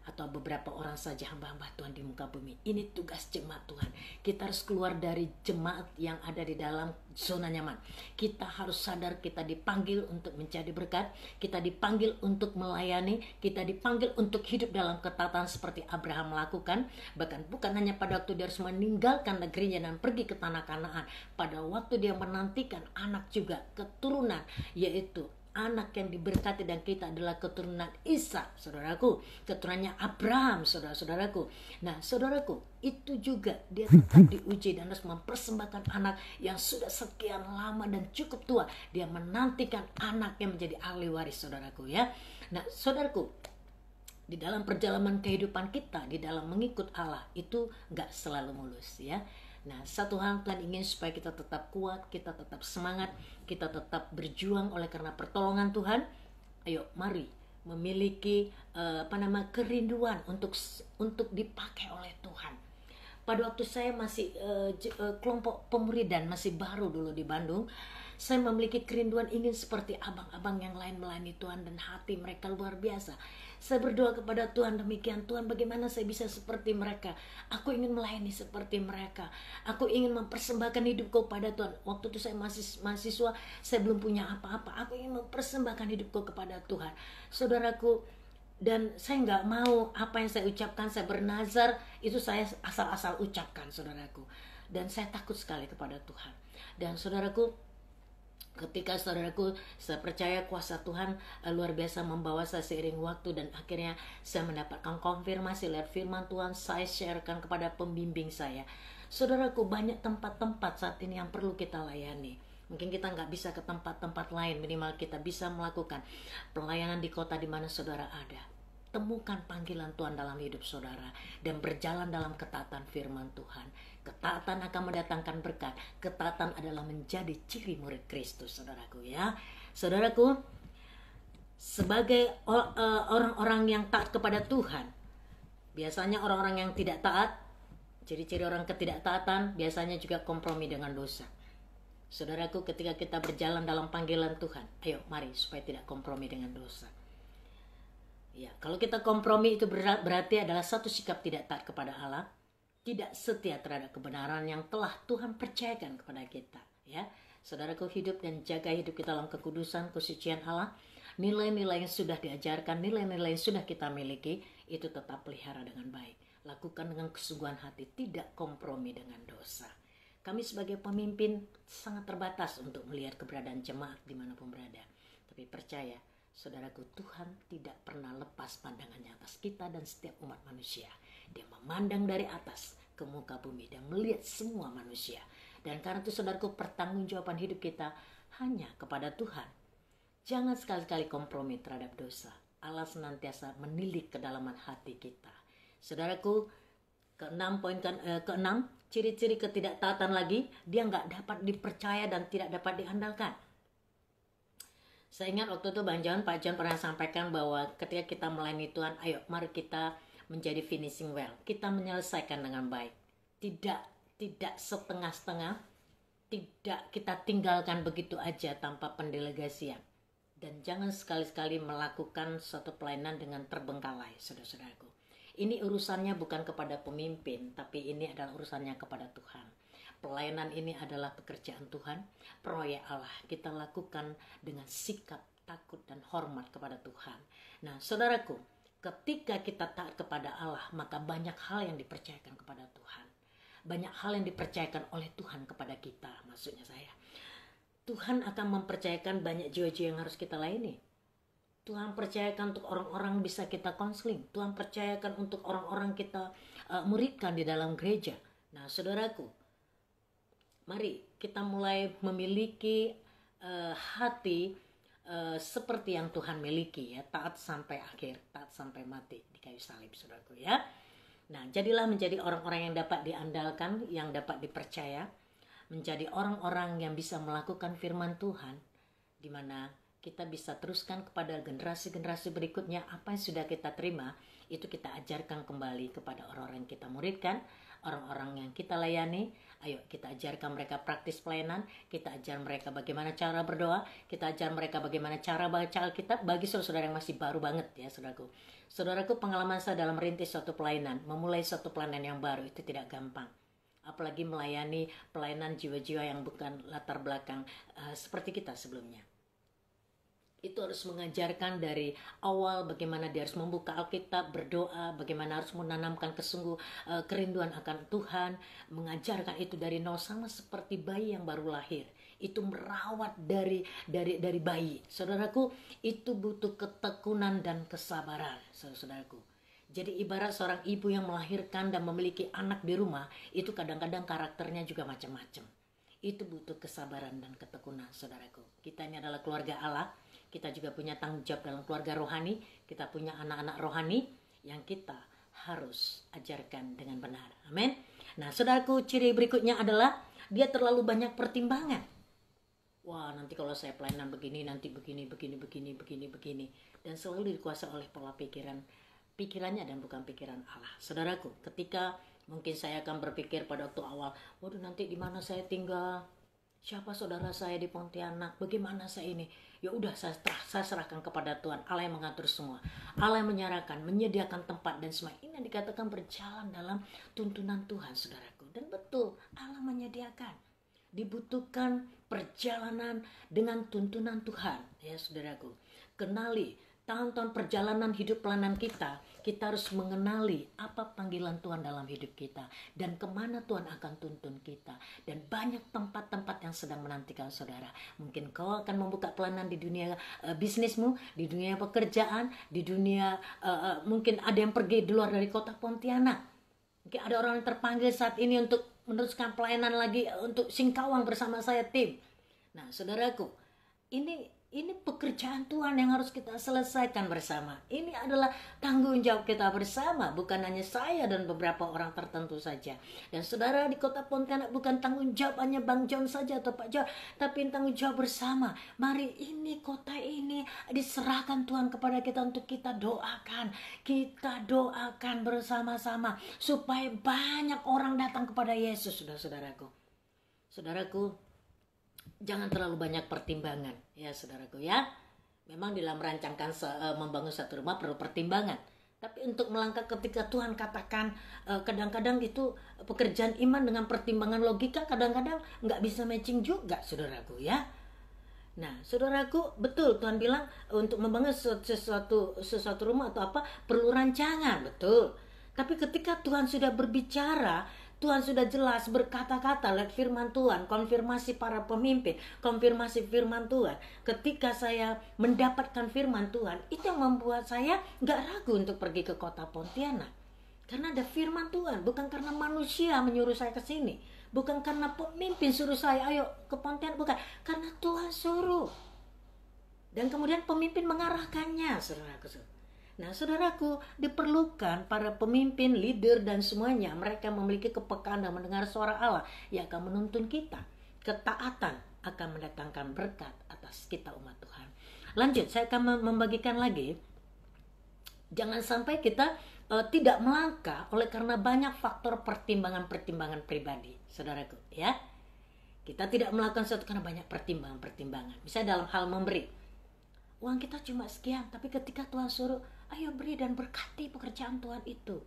atau beberapa orang saja hamba-hamba Tuhan di muka bumi. Ini tugas jemaat Tuhan. Kita harus keluar dari jemaat yang ada di dalam zona nyaman. Kita harus sadar kita dipanggil untuk menjadi berkat, kita dipanggil untuk melayani, kita dipanggil untuk hidup dalam ketaatan seperti Abraham melakukan. Bahkan bukan hanya pada waktu dia harus meninggalkan negerinya dan pergi ke tanah Kanaan, pada waktu dia menantikan anak juga, keturunan, yaitu anak yang diberkati, dan kita adalah keturunan Ishak, saudaraku, keturunannya Abraham, saudara-saudaraku. Nah, saudaraku, itu juga dia tetap diuji dan harus mempersembahkan anak yang sudah sekian lama dan cukup tua. Dia menantikan anak yang menjadi ahli waris, saudaraku ya. Nah, saudaraku, di dalam perjalanan kehidupan kita, di dalam mengikut Allah, itu gak selalu mulus ya. Nah, satu hal Tuhan ingin supaya kita tetap kuat, kita tetap semangat, kita tetap berjuang oleh karena pertolongan Tuhan. Ayo, mari memiliki kerinduan untuk dipakai oleh Tuhan. Pada waktu saya masih kelompok pemuridan, masih baru dulu di Bandung, saya memiliki kerinduan ingin seperti abang-abang yang lain melayani Tuhan, dan hati mereka luar biasa. Saya berdoa kepada Tuhan demikian, Tuhan bagaimana saya bisa seperti mereka. Aku ingin melayani seperti mereka. Aku ingin mempersembahkan hidupku kepada Tuhan. Waktu itu saya masih mahasiswa, saya belum punya apa-apa. Aku ingin mempersembahkan hidupku kepada Tuhan. Saudaraku, dan saya nggak mau apa yang saya ucapkan, saya bernazar, itu saya asal-asal ucapkan, saudaraku. Dan saya takut sekali kepada Tuhan. Dan saudaraku, ketika saudaraku, saya percaya kuasa Tuhan luar biasa membawa saya seiring waktu, dan akhirnya saya mendapatkan konfirmasi lewat firman Tuhan, saya sharekan kepada pembimbing saya. Saudaraku, banyak tempat-tempat saat ini yang perlu kita layani. Mungkin kita nggak bisa ke tempat-tempat lain, minimal kita bisa melakukan pelayanan di kota di mana saudara ada. Temukan panggilan Tuhan dalam hidup saudara dan berjalan dalam ketaatan firman Tuhan. Ketaatan akan mendatangkan berkat. Ketaatan adalah menjadi ciri murid Kristus, saudaraku ya. Saudaraku, sebagai orang-orang yang taat kepada Tuhan, biasanya orang-orang yang tidak taat, ciri-ciri orang ketidaktaatan biasanya juga kompromi dengan dosa. Saudaraku, ketika kita berjalan dalam panggilan Tuhan, ayo mari supaya tidak kompromi dengan dosa. Ya, kalau kita kompromi itu berarti adalah satu sikap tidak taat kepada Allah, tidak setia terhadap kebenaran yang telah Tuhan percayakan kepada kita. Ya, saudaraku, hidup dan jaga hidup kita dalam kekudusan, kesucian Allah. Nilai-nilai yang sudah diajarkan, nilai-nilai yang sudah kita miliki, itu tetap pelihara dengan baik. Lakukan dengan kesungguhan hati, tidak kompromi dengan dosa. Kami sebagai pemimpin sangat terbatas untuk melihat keberadaan jemaat dimanapun berada. Tapi percaya, saudaraku, Tuhan tidak pernah lepas pandangannya atas kita dan setiap umat manusia. Dia memandang dari atas ke muka bumi dan melihat semua manusia. Dan karena itu, saudaraku, pertanggungjawaban hidup kita hanya kepada Tuhan. Jangan sekali-kali kompromi terhadap dosa. Allah senantiasa menilik kedalaman hati kita. Saudaraku, keenam, ciri-ciri ketidaktaatan lagi, dia nggak dapat dipercaya dan tidak dapat diandalkan. Saya ingat waktu itu Pak John pernah sampaikan bahwa ketika kita melayani Tuhan, ayo mari kita menjadi finishing well. Kita menyelesaikan dengan baik. Tidak setengah-setengah, tidak kita tinggalkan begitu aja tanpa pendelegasian. Dan jangan sekali-sekali melakukan suatu pelayanan dengan terbengkalai, saudara-saudaraku. Ini urusannya bukan kepada pemimpin, tapi ini adalah urusannya kepada Tuhan. Pelayanan ini adalah pekerjaan Tuhan, proyek Allah. Kita lakukan dengan sikap takut dan hormat kepada Tuhan. Nah, saudaraku, ketika kita taat kepada Allah, maka banyak hal yang dipercayakan kepada Tuhan. Banyak hal yang dipercayakan oleh Tuhan kepada kita, maksudnya saya. Tuhan akan mempercayakan banyak jiwa-jiwa yang harus kita layani. Tuhan percayakan untuk orang-orang bisa kita konseling. Tuhan percayakan untuk orang-orang kita muridkan di dalam gereja. Nah, saudaraku, mari kita mulai memiliki hati seperti yang Tuhan miliki, ya, taat sampai akhir, taat sampai mati di kayu salib, saudaraku, ya. Nah, jadilah menjadi orang-orang yang dapat diandalkan, yang dapat dipercaya, menjadi orang-orang yang bisa melakukan firman Tuhan, di mana kita bisa teruskan kepada generasi-generasi berikutnya apa yang sudah kita terima, itu kita ajarkan kembali kepada orang-orang yang kita muridkan, orang-orang yang kita layani. Ayo kita ajarkan mereka praktis pelayanan, kita ajar mereka bagaimana cara berdoa, kita ajar mereka bagaimana cara baca Alkitab bagi saudara-saudara yang masih baru banget, ya saudaraku. Saudaraku, pengalaman saya dalam merintis suatu pelayanan, memulai suatu pelayanan yang baru itu tidak gampang. Apalagi melayani pelayanan jiwa-jiwa yang bukan latar belakang seperti kita sebelumnya. Itu harus mengajarkan dari awal bagaimana dia harus membuka Alkitab, berdoa, bagaimana harus menanamkan kerinduan akan Tuhan, mengajarkan itu dari nol, sama seperti bayi yang baru lahir. Itu merawat dari bayi. Saudaraku, itu butuh ketekunan dan kesabaran, saudaraku. Jadi ibarat seorang ibu yang melahirkan dan memiliki anak di rumah, itu kadang-kadang karakternya juga macam-macam. Itu butuh kesabaran dan ketekunan, saudaraku. Kita ini adalah keluarga Allah. Kita juga punya tanggung jawab dalam keluarga rohani. Kita punya anak-anak rohani yang kita harus ajarkan dengan benar. Amin. Nah, saudaraku, ciri berikutnya adalah dia terlalu banyak pertimbangan. Wah, nanti kalau saya pelayanan begini, nanti begini. Dan selalu dikuasai oleh pola pikirannya dan bukan pikiran Allah. Saudaraku, ketika mungkin saya akan berpikir pada waktu awal, waduh, nanti di mana saya tinggal? Siapa saudara saya di Pontianak? Bagaimana saya ini? Ya udah, saya serahkan kepada Tuhan. Allah yang mengatur semua. Allah yang menyediakan tempat dan semua ini yang dikatakan berjalan dalam tuntunan Tuhan, saudaraku. Dan betul, Allah menyediakan. Dibutuhkan perjalanan dengan tuntunan Tuhan, ya saudaraku. Kenali tahun-tahun perjalanan hidup pelayanan kita harus mengenali apa panggilan Tuhan dalam hidup kita dan kemana Tuhan akan tuntun kita. Dan banyak tempat-tempat yang sedang menantikan saudara. Mungkin kau akan membuka pelayanan di dunia bisnismu, di dunia pekerjaan, di dunia mungkin ada yang pergi di luar dari kota Pontianak. Mungkin ada orang yang terpanggil saat ini untuk meneruskan pelayanan lagi untuk Singkawang bersama saya tim. Nah, saudaraku, ini Ini pekerjaan Tuhan yang harus kita selesaikan bersama. Ini adalah tanggung jawab kita bersama, bukan hanya saya dan beberapa orang tertentu saja. Dan saudara, di kota Pontianak bukan tanggung jawab hanya Bang John saja atau Pak John, tapi tanggung jawab bersama. Mari ini kota ini diserahkan Tuhan kepada kita untuk kita doakan. Kita doakan bersama-sama supaya banyak orang datang kepada Yesus, saudara-saudaraku. Saudaraku, jangan terlalu banyak pertimbangan, ya saudaraku ya. Memang dalam merancangkan membangun satu rumah perlu pertimbangan. Tapi untuk melangkah ketika Tuhan katakan, kadang-kadang itu pekerjaan iman dengan pertimbangan logika kadang-kadang nggak bisa matching juga, saudaraku ya. Nah, saudaraku, betul Tuhan bilang untuk membangun sesuatu rumah atau apa perlu rancangan, betul. Tapi ketika Tuhan sudah berbicara, Tuhan sudah jelas berkata-kata lewat firman Tuhan, konfirmasi para pemimpin, konfirmasi firman Tuhan. Ketika saya mendapatkan firman Tuhan, itu yang membuat saya gak ragu untuk pergi ke kota Pontianak. Karena ada firman Tuhan, bukan karena manusia menyuruh saya ke sini, bukan karena pemimpin suruh saya ayo ke Pontianak, bukan, karena Tuhan suruh. Dan kemudian pemimpin mengarahkannya, saudaraku. Nah, saudaraku, diperlukan para pemimpin, leader, dan semuanya. Mereka memiliki kepekaan dan mendengar suara Allah yang akan menuntun kita. Ketaatan akan mendatangkan berkat atas kita umat Tuhan. Lanjut, saya akan membagikan lagi. Jangan sampai kita tidak melangkah oleh karena banyak faktor pertimbangan-pertimbangan pribadi, saudaraku. Ya, kita tidak melakukan sesuatu karena banyak pertimbangan-pertimbangan. Misalnya dalam hal memberi. Uang kita cuma sekian, tapi ketika Tuhan suruh, ayo beri dan berkati pekerjaan Tuhan itu.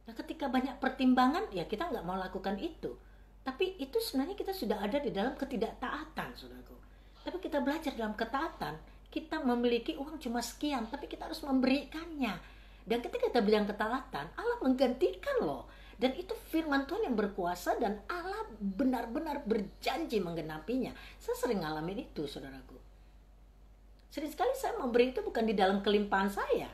Nah, ketika banyak pertimbangan, ya kita nggak mau lakukan itu. Tapi itu sebenarnya kita sudah ada di dalam ketidaktaatan, saudaraku. Tapi kita belajar dalam ketaatan, kita memiliki uang cuma sekian, tapi kita harus memberikannya. Dan ketika kita bilang ketaatan, Allah menggantikan loh. Dan itu firman Tuhan yang berkuasa dan Allah benar-benar berjanji menggenapinya. Saya sering ngalamin itu, saudaraku. Sering sekali saya memberi itu bukan di dalam kelimpahan saya.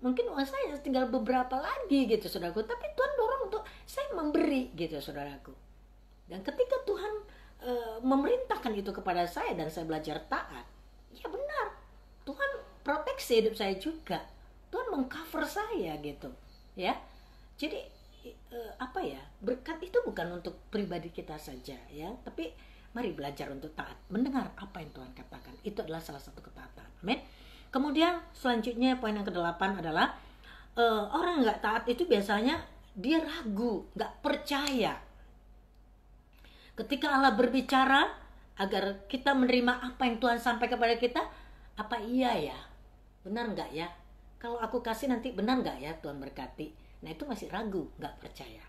Mungkin uang saya tinggal beberapa lagi gitu, saudaraku. Tapi Tuhan dorong untuk saya memberi gitu, saudaraku. Dan ketika Tuhan memerintahkan itu kepada saya dan saya belajar taat, ya benar. Tuhan proteksi hidup saya juga. Tuhan mengcover saya gitu, ya. Jadi berkat itu bukan untuk pribadi kita saja, ya. Tapi mari belajar untuk taat, mendengar apa yang Tuhan katakan. Itu adalah salah satu ketaatan. Amin. Kemudian selanjutnya poin yang ke-8 adalah orang nggak taat itu biasanya dia ragu, nggak percaya. Ketika Allah berbicara agar kita menerima apa yang Tuhan sampaikan kepada kita, apa iya ya? Benar nggak ya? Kalau aku kasih nanti benar nggak ya Tuhan berkati? Nah, itu masih ragu, nggak percaya.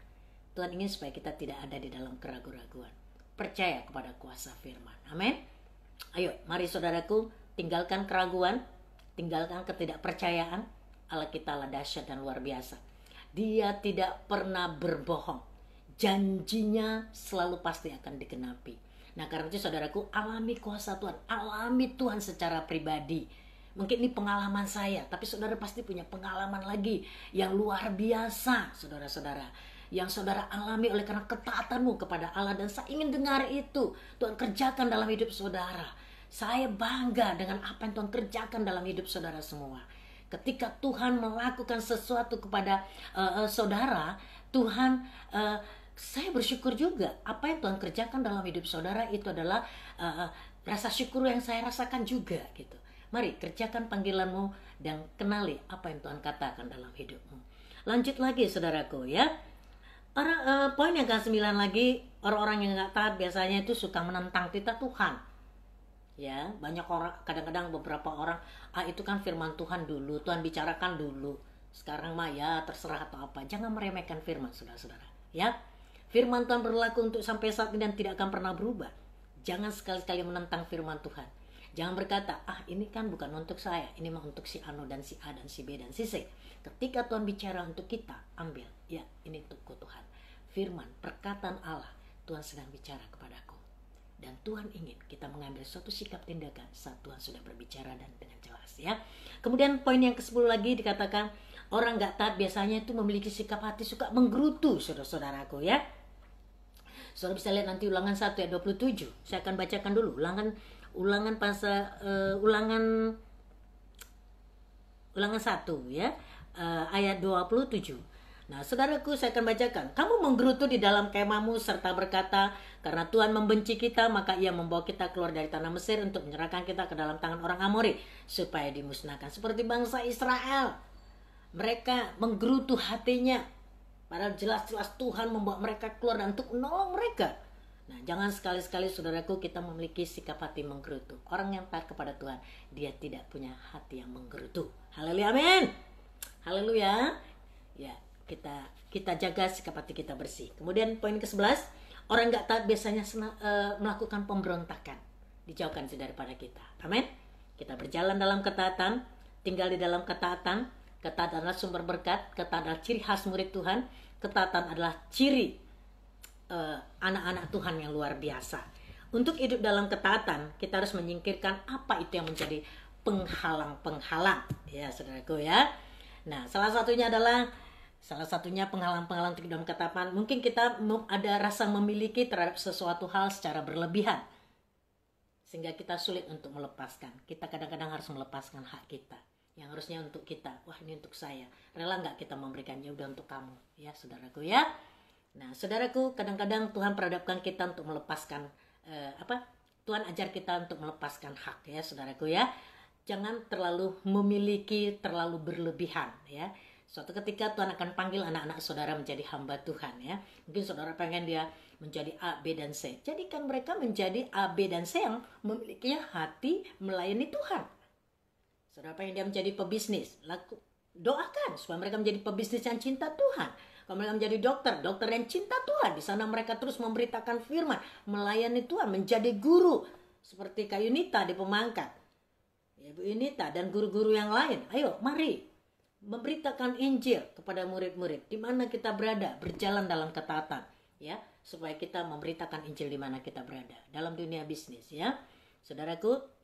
Tuhan ingin supaya kita tidak ada di dalam keraguan-raguan. Percaya kepada kuasa firman. Amin. Ayo, mari saudaraku, tinggalkan keraguan, tinggalkan ketidakpercayaan. Allah kita adalah dahsyat dan luar biasa. Dia tidak pernah berbohong. Janjinya selalu pasti akan digenapi. Nah, karena itu saudaraku, alami kuasa Tuhan, alami Tuhan secara pribadi. Mungkin ini pengalaman saya, tapi saudara pasti punya pengalaman lagi yang luar biasa, saudara-saudara. Yang saudara alami oleh karena ketaatanmu kepada Allah. Dan saya ingin dengar itu Tuhan kerjakan dalam hidup saudara. Saya bangga dengan apa yang Tuhan kerjakan dalam hidup saudara semua. Ketika Tuhan melakukan sesuatu kepada saudara, Tuhan, saya bersyukur juga. Apa yang Tuhan kerjakan dalam hidup saudara itu adalah rasa syukur yang saya rasakan juga gitu. Mari kerjakan panggilanmu dan kenali apa yang Tuhan katakan dalam hidupmu. Lanjut lagi saudaraku ya. Poin yang ke-9 lagi, orang-orang yang nggak taat biasanya itu suka menentang titah Tuhan. Ya, banyak orang, kadang-kadang beberapa orang, itu kan firman Tuhan dulu, Tuhan bicarakan dulu. Sekarang mah ya terserah atau apa. Jangan meremehkan firman, saudara-saudara. Ya, firman Tuhan berlaku untuk sampai saat ini dan tidak akan pernah berubah. Jangan sekali-kali menentang firman Tuhan. Jangan berkata, ini kan bukan untuk saya, ini mah untuk si Anu dan si A dan si B dan si C. Ketika Tuhan bicara untuk kita, ambil. Ya, ini untukku Tuhan. Firman, perkataan Allah, Tuhan sedang bicara kepadaku. Dan Tuhan ingin kita mengambil suatu sikap tindakan saat Tuhan sudah berbicara dan dengan jelas ya. Kemudian poin yang ke-10 lagi dikatakan, orang gak taat biasanya itu memiliki sikap hati suka menggerutu, saudara-saudaraku ya. Saudara bisa lihat nanti Ulangan 1 ayat 27. Saya akan bacakan dulu. Ulangan Ulangan 1 ya, ayat 27. Nah, saudaraku, saya akan bacakan. Kamu menggerutu di dalam kemahmu serta berkata, karena Tuhan membenci kita, maka ia membawa kita keluar dari tanah Mesir untuk menyerahkan kita ke dalam tangan orang Amori, supaya dimusnahkan. Seperti bangsa Israel. Mereka menggerutu hatinya. Padahal jelas-jelas Tuhan membawa mereka keluar dan untuk menolong mereka. Nah, jangan sekali-sekali saudaraku kita memiliki sikap hati menggerutu. Orang yang taat kepada Tuhan, dia tidak punya hati yang menggerutu. Haleluya, amin. Haleluya. Ya, kita jaga sikap hati kita bersih. Kemudian poin ke-11, orang gak taat biasanya melakukan pemberontakan. Dijauhkan daripada kita. Amin. Kita berjalan dalam ketaatan, tinggal di dalam ketaatan. Ketaatan adalah sumber berkat, ketaatan adalah ciri khas murid Tuhan, ketaatan adalah ciri anak-anak Tuhan yang luar biasa. Untuk hidup dalam ketaatan, kita harus menyingkirkan apa itu yang menjadi penghalang-penghalang, ya saudaraku ya. Nah, salah satunya penghalang-penghalang untuk dalam ketaatan. Mungkin kita ada rasa memiliki terhadap sesuatu hal secara berlebihan, sehingga kita sulit untuk melepaskan. Kita kadang-kadang harus melepaskan hak kita yang harusnya untuk kita. Wah, ini untuk saya. Rela nggak kita memberikannya? Udah untuk kamu, ya saudaraku ya. Nah, saudaraku, kadang-kadang Tuhan perhadapkan kita untuk melepaskan Tuhan ajar kita untuk melepaskan hak, ya saudaraku ya. Jangan terlalu memiliki terlalu berlebihan, ya. Suatu ketika Tuhan akan panggil anak-anak saudara menjadi hamba Tuhan, ya. Mungkin saudara pengen dia menjadi A, B, dan C. Jadikan mereka menjadi A, B, dan C yang memiliki hati melayani Tuhan. Saudara pengen dia menjadi pebisnis, doakan supaya mereka menjadi pebisnis yang cinta Tuhan. Kalau mereka menjadi dokter yang cinta Tuhan, di sana mereka terus memberitakan firman, melayani Tuhan, menjadi guru seperti Kak Yunita di Pemangkat, ya, Bu Yunita dan guru-guru yang lain. Ayo, mari memberitakan Injil kepada murid-murid di mana kita berada, berjalan dalam ketaatan, ya, supaya kita memberitakan Injil di mana kita berada dalam dunia bisnis, ya, saudaraku.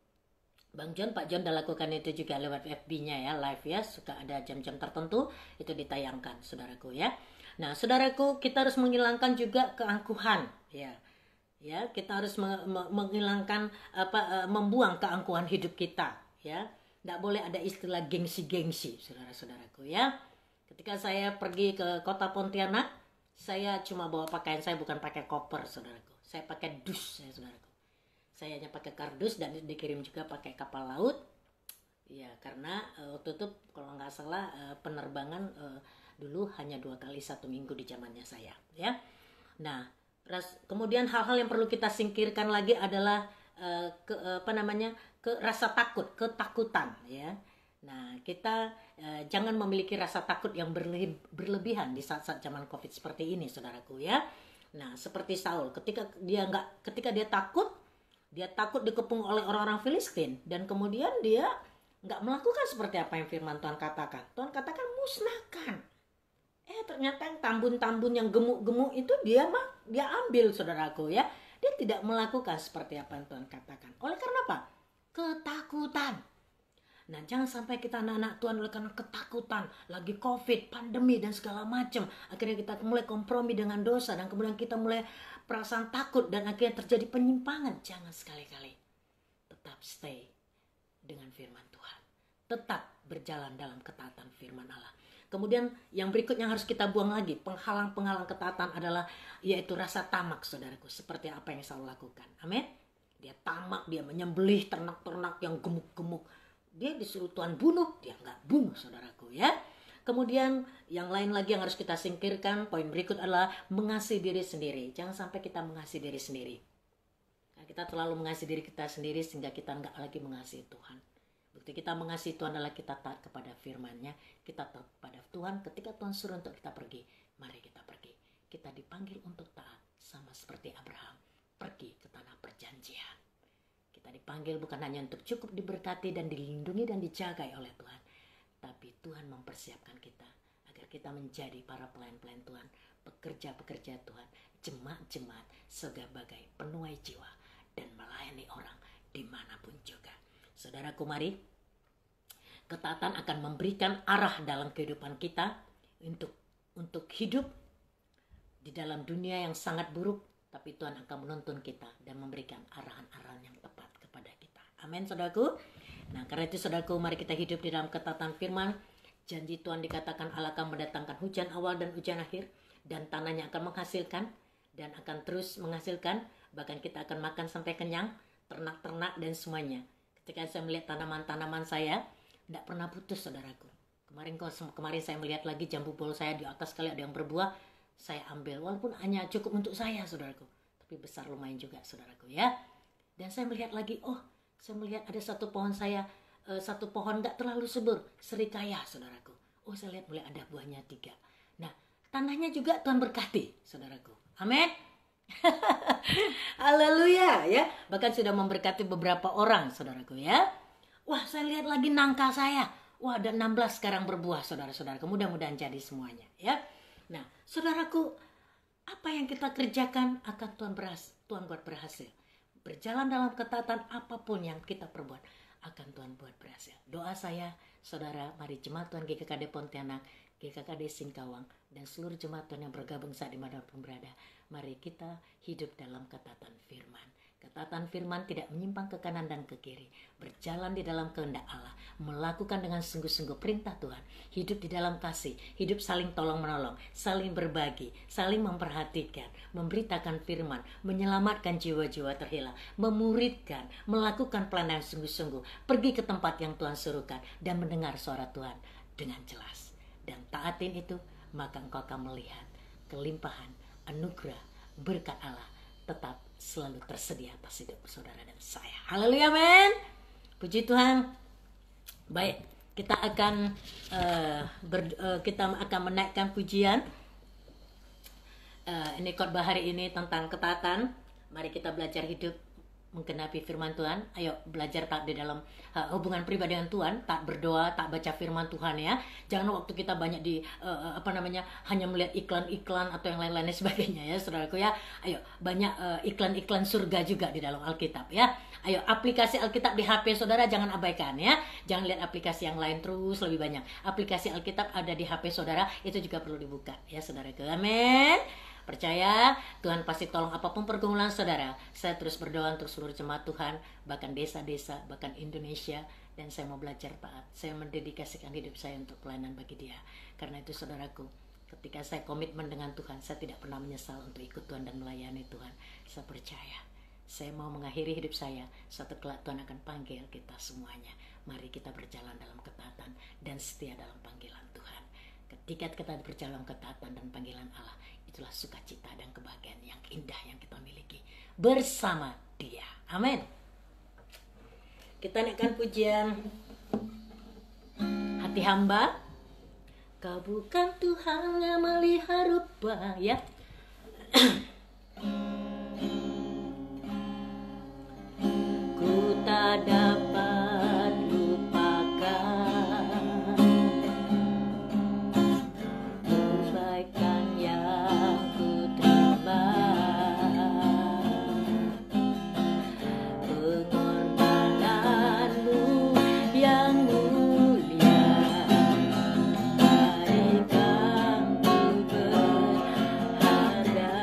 Bang John, Pak John udah lakukan itu juga lewat FB-nya ya, live ya, suka ada jam-jam tertentu itu ditayangkan, saudaraku ya. Nah, saudaraku, kita harus menghilangkan juga keangkuhan, ya. Ya, kita harus menghilangkan membuang keangkuhan hidup kita, ya. Nggak boleh ada istilah gengsi-gengsi, saudara-saudaraku ya. Ketika saya pergi ke kota Pontianak, saya cuma bawa pakaian, saya bukan pakai koper, saudaraku. Saya pakai dus, ya, saudaraku. Saya hanya pakai kardus dan dikirim juga pakai kapal laut. Ya, karena waktu itu kalau nggak salah penerbangan dulu hanya 2 kali 1 minggu di zamannya saya, ya. Nah, kemudian hal-hal yang perlu kita singkirkan lagi adalah rasa takut, ketakutan, ya. Nah, kita jangan memiliki rasa takut yang berlebihan di saat-saat zaman Covid seperti ini, saudaraku ya. Nah, seperti Saul, ketika dia takut dikepung oleh orang-orang Filistin, dan kemudian dia nggak melakukan seperti apa yang firman Tuhan katakan. Tuhan katakan musnahkan. Ternyata yang tambun-tambun yang gemuk-gemuk itu dia ambil, saudaraku ya. Dia tidak melakukan seperti apa yang Tuhan katakan. Oleh karena apa? Ketakutan. Nah, jangan sampai kita anak-anak Tuhan oleh karena ketakutan, lagi Covid, pandemi dan segala macam, akhirnya kita mulai kompromi dengan dosa dan kemudian kita mulai perasaan takut dan akhirnya terjadi penyimpangan. Jangan sekali-kali. Tetap stay dengan firman Tuhan. Tetap berjalan dalam ketaatan firman Allah. Kemudian yang berikutnya harus kita buang lagi, penghalang-penghalang ketaatan adalah yaitu rasa tamak, saudaraku, seperti apa yang Saul lakukan. Amin. Dia tamak, dia menyembelih ternak-ternak yang gemuk-gemuk. Dia disuruh Tuhan bunuh, dia nggak bunuh, saudaraku ya. Kemudian yang lain lagi yang harus kita singkirkan, poin berikut adalah mengasihi diri sendiri. Jangan sampai kita mengasihi diri sendiri. Nah, kita terlalu mengasihi diri kita sendiri sehingga kita nggak lagi mengasihi Tuhan. Bukti kita mengasihi Tuhan adalah kita taat kepada firman-Nya, kita taat kepada Tuhan. Ketika Tuhan suruh untuk kita pergi, mari kita pergi. Kita dipanggil untuk taat sama seperti Abraham, pergi ke tanah perjanjian. Kita dipanggil bukan hanya untuk cukup diberkati dan dilindungi dan dijaga oleh Tuhan, tapi Tuhan mempersiapkan kita agar kita menjadi para pelayan-pelayan Tuhan, pekerja-pekerja Tuhan, jemaat-jemaat sebagai penuai jiwa dan melayani orang dimanapun juga. Saudaraku, mari, ketaatan akan memberikan arah dalam kehidupan kita untuk hidup di dalam dunia yang sangat buruk, tapi Tuhan akan menuntun kita dan memberikan arahan-arahan yang tepat kepada kita. Amin, saudaraku. Nah, karena itu saudaraku, mari kita hidup di dalam ketaatan firman. Janji Tuhan dikatakan Allah akan mendatangkan hujan awal dan hujan akhir, dan tanahnya akan menghasilkan dan akan terus menghasilkan. Bahkan kita akan makan sampai kenyang, ternak-ternak dan semuanya. Ketika saya melihat tanaman-tanaman saya, tidak pernah putus, saudaraku. Kemarin saya melihat lagi jambu bol saya di atas, kali ada yang berbuah, saya ambil. Walaupun hanya cukup untuk saya, saudaraku, tapi besar lumayan juga, saudaraku ya. Dan saya melihat lagi, saya melihat ada satu pohon satu pohon gak terlalu subur, serikaya, saudaraku. Saya lihat mulai ada buahnya 3. Nah, tanahnya juga Tuhan berkati, saudaraku. Amin. Haleluya ya. Bahkan sudah memberkati beberapa orang, saudaraku ya. Wah, saya lihat lagi nangka saya. Wah, ada 16 sekarang berbuah, saudara-saudaraku. Mudah-mudahan jadi semuanya ya. Nah, saudaraku, apa yang kita kerjakan akan Tuhan buat berhasil. Berjalan dalam ketaatan apapun yang kita perbuat akan Tuhan buat berhasil. Doa saya, saudara, mari jemaat Tuhan GKKD Pontianak, GKKD Singkawang, dan seluruh jemaat Tuhan yang bergabung saat dimanapun berada, mari kita hidup dalam ketaatan firman. Ketaatan firman tidak menyimpang ke kanan dan ke kiri, berjalan di dalam kehendak Allah, melakukan dengan sungguh-sungguh perintah Tuhan, hidup di dalam kasih, hidup saling tolong-menolong, saling berbagi, saling memperhatikan, memberitakan firman, menyelamatkan jiwa-jiwa terhilang, memuridkan, melakukan pelayanan sungguh-sungguh, pergi ke tempat yang Tuhan suruhkan, dan mendengar suara Tuhan dengan jelas. Dan taatin itu, maka engkau akan melihat kelimpahan, anugerah, berkat Allah tetap selalu tersedia atas hidup saudara dan saya. Haleluya, men. Puji Tuhan. Baik, kita akan menaikkan pujian. Ini khotbah hari ini tentang ketaatan. Mari kita belajar hidup menggenapi firman Tuhan. Ayo belajar taat di dalam hubungan pribadi dengan Tuhan, taat berdoa, taat baca firman Tuhan ya. Jangan waktu kita banyak di hanya melihat iklan-iklan atau yang lain-lain sebagainya ya, saudaraku ya. Ayo banyak iklan-iklan surga juga di dalam Alkitab ya. Ayo aplikasi Alkitab di HP saudara jangan abaikan ya. Jangan lihat aplikasi yang lain terus, lebih banyak. Aplikasi Alkitab ada di HP saudara, itu juga perlu dibuka ya, saudaraku. Amin. Percaya Tuhan pasti tolong apapun pergumulan saudara. Saya terus berdoa untuk seluruh jemaat Tuhan, bahkan desa-desa, bahkan Indonesia. Dan saya mau belajar taat. Saya mendedikasikan hidup saya untuk pelayanan bagi Dia. Karena itu saudaraku, ketika saya komitmen dengan Tuhan, saya tidak pernah menyesal untuk ikut Tuhan dan melayani Tuhan. Saya percaya saya mau mengakhiri hidup saya, suatu kelak Tuhan akan panggil kita semuanya. Mari kita berjalan dalam ketaatan dan setia dalam panggilan Tuhan. Ketika kita berjalan ketaatan dan panggilan Allah, itulah sukacita dan kebahagiaan yang indah yang kita miliki bersama Dia. Amin. Kita naikkan pujian Hati Hamba. Kau bukan Tuhan yang melihat rupa ya. Ku tak dapat lupakan kebaikan yang ku terima, pengorbananmu yang mulia, berikan ku berharga.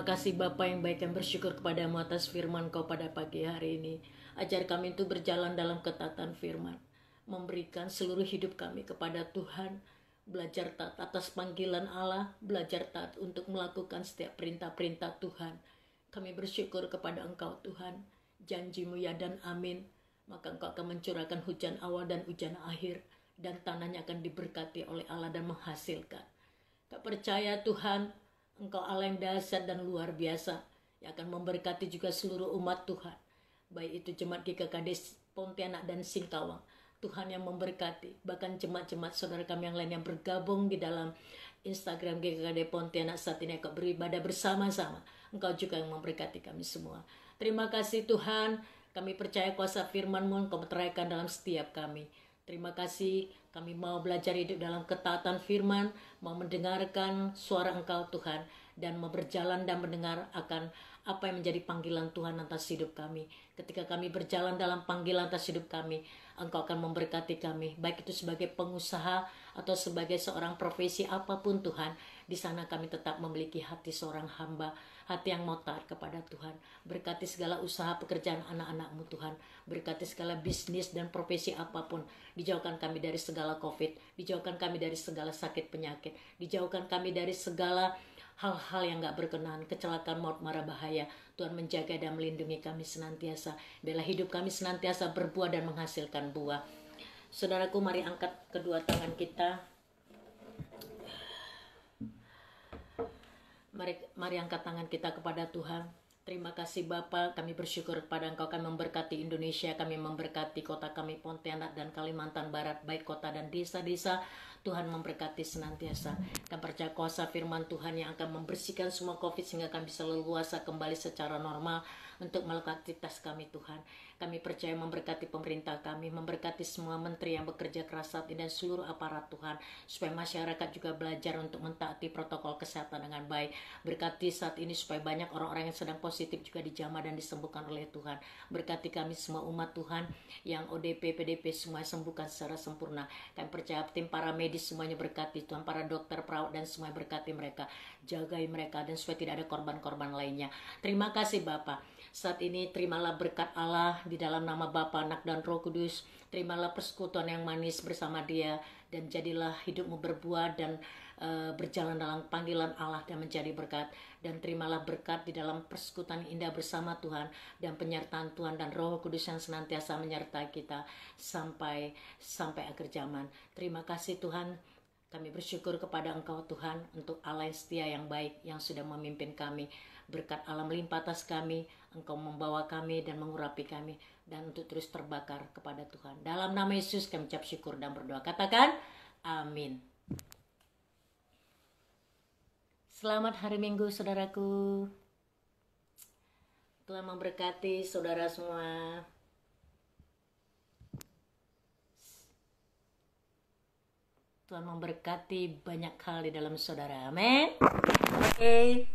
Terima kasih Bapa yang baik, yang bersyukur kepadamu atas firman Kau pada pagi hari ini. Ajar kami untuk berjalan dalam ketaatan firman, memberikan seluruh hidup kami kepada Tuhan, belajar taat atas panggilan Allah, belajar taat untuk melakukan setiap perintah-perintah Tuhan. Kami bersyukur kepada Engkau Tuhan, janji-Mu ya dan amin. Maka Engkau akan mencurahkan hujan awal dan hujan akhir, dan tanahnya akan diberkati oleh Allah dan menghasilkan. Kau percaya Tuhan, Engkau Allah yang dahsyat dan luar biasa, yang akan memberkati juga seluruh umat Tuhan. Baik itu jemaat GKKD Pontianak dan Singkawang, Tuhan yang memberkati. Bahkan jemaat-jemaat saudara kami yang lain yang bergabung di dalam Instagram GKKD Pontianak saat ini akan beribadah bersama-sama. Engkau juga yang memberkati kami semua. Terima kasih Tuhan, kami percaya kuasa firman-Mu Engkau meteraikan dalam setiap kami. Terima kasih, kami mau belajar hidup dalam ketaatan firman, mau mendengarkan suara Engkau Tuhan, dan mau berjalan dan mendengar akan apa yang menjadi panggilan Tuhan atas hidup kami. Ketika kami berjalan dalam panggilan atas hidup kami, Engkau akan memberkati kami, baik itu sebagai pengusaha atau sebagai seorang profesi apapun Tuhan. Di sana kami tetap memiliki hati seorang hamba, hati yang mau taat kepada Tuhan. Berkati segala usaha pekerjaan anak-anak-Mu Tuhan. Berkati segala bisnis dan profesi apapun. Dijauhkan kami dari segala COVID. Dijauhkan kami dari segala sakit penyakit. Dijauhkan kami dari segala hal-hal yang gak berkenan, kecelakaan, maut, mara, bahaya. Tuhan menjaga dan melindungi kami senantiasa. Biarlah hidup kami senantiasa berbuah dan menghasilkan buah. Saudaraku, mari angkat kedua tangan kita. Mari angkat tangan kita kepada Tuhan. Terima kasih Bapa, kami bersyukur kepada Engkau, kami memberkati Indonesia, kami memberkati kota kami Pontianak dan Kalimantan Barat, baik kota dan desa-desa. Tuhan memberkati senantiasa. Kami percaya kuasa firman Tuhan yang akan membersihkan semua COVID sehingga kami bisa leluasa kembali secara normal untuk melakukan aktivitas kami Tuhan. Kami percaya memberkati pemerintah kami, memberkati semua menteri yang bekerja keras saat ini dan seluruh aparat Tuhan, supaya masyarakat juga belajar untuk mentaati protokol kesehatan dengan baik. Berkati saat ini supaya banyak orang-orang yang sedang positif juga dijamah dan disembuhkan oleh Tuhan. Berkati kami semua umat Tuhan yang ODP, PDP semua sembuhkan secara sempurna. Kami percaya tim para medis semuanya berkati Tuhan, para dokter, perawat dan semuanya berkati mereka. Jagai mereka dan supaya tidak ada korban-korban lainnya. Terima kasih Bapa. Saat ini terimalah berkat Allah di dalam nama Bapa, Anak dan Roh Kudus. Terimalah persekutuan yang manis bersama Dia, dan jadilah hidupmu berbuah dan berjalan dalam panggilan Allah dan menjadi berkat. Dan terimalah berkat di dalam persekutuan indah bersama Tuhan dan penyertaan Tuhan dan Roh Kudus yang senantiasa menyertai kita sampai akhir zaman. Terima kasih Tuhan. Kami bersyukur kepada Engkau Tuhan untuk Allah yang setia, yang baik, yang sudah memimpin kami. Berkat Allah melimpah atas kami, Engkau membawa kami dan mengurapi kami, dan untuk terus terbakar kepada Tuhan. Dalam nama Yesus kami ucap syukur dan berdoa. Katakan amin. Selamat hari Minggu saudaraku. Tuhan memberkati saudara semua. Tuhan memberkati banyak hal di dalam saudara. Amin. Oke.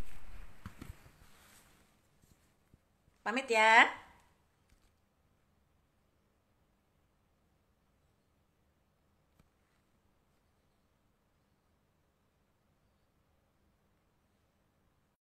Pamit ya.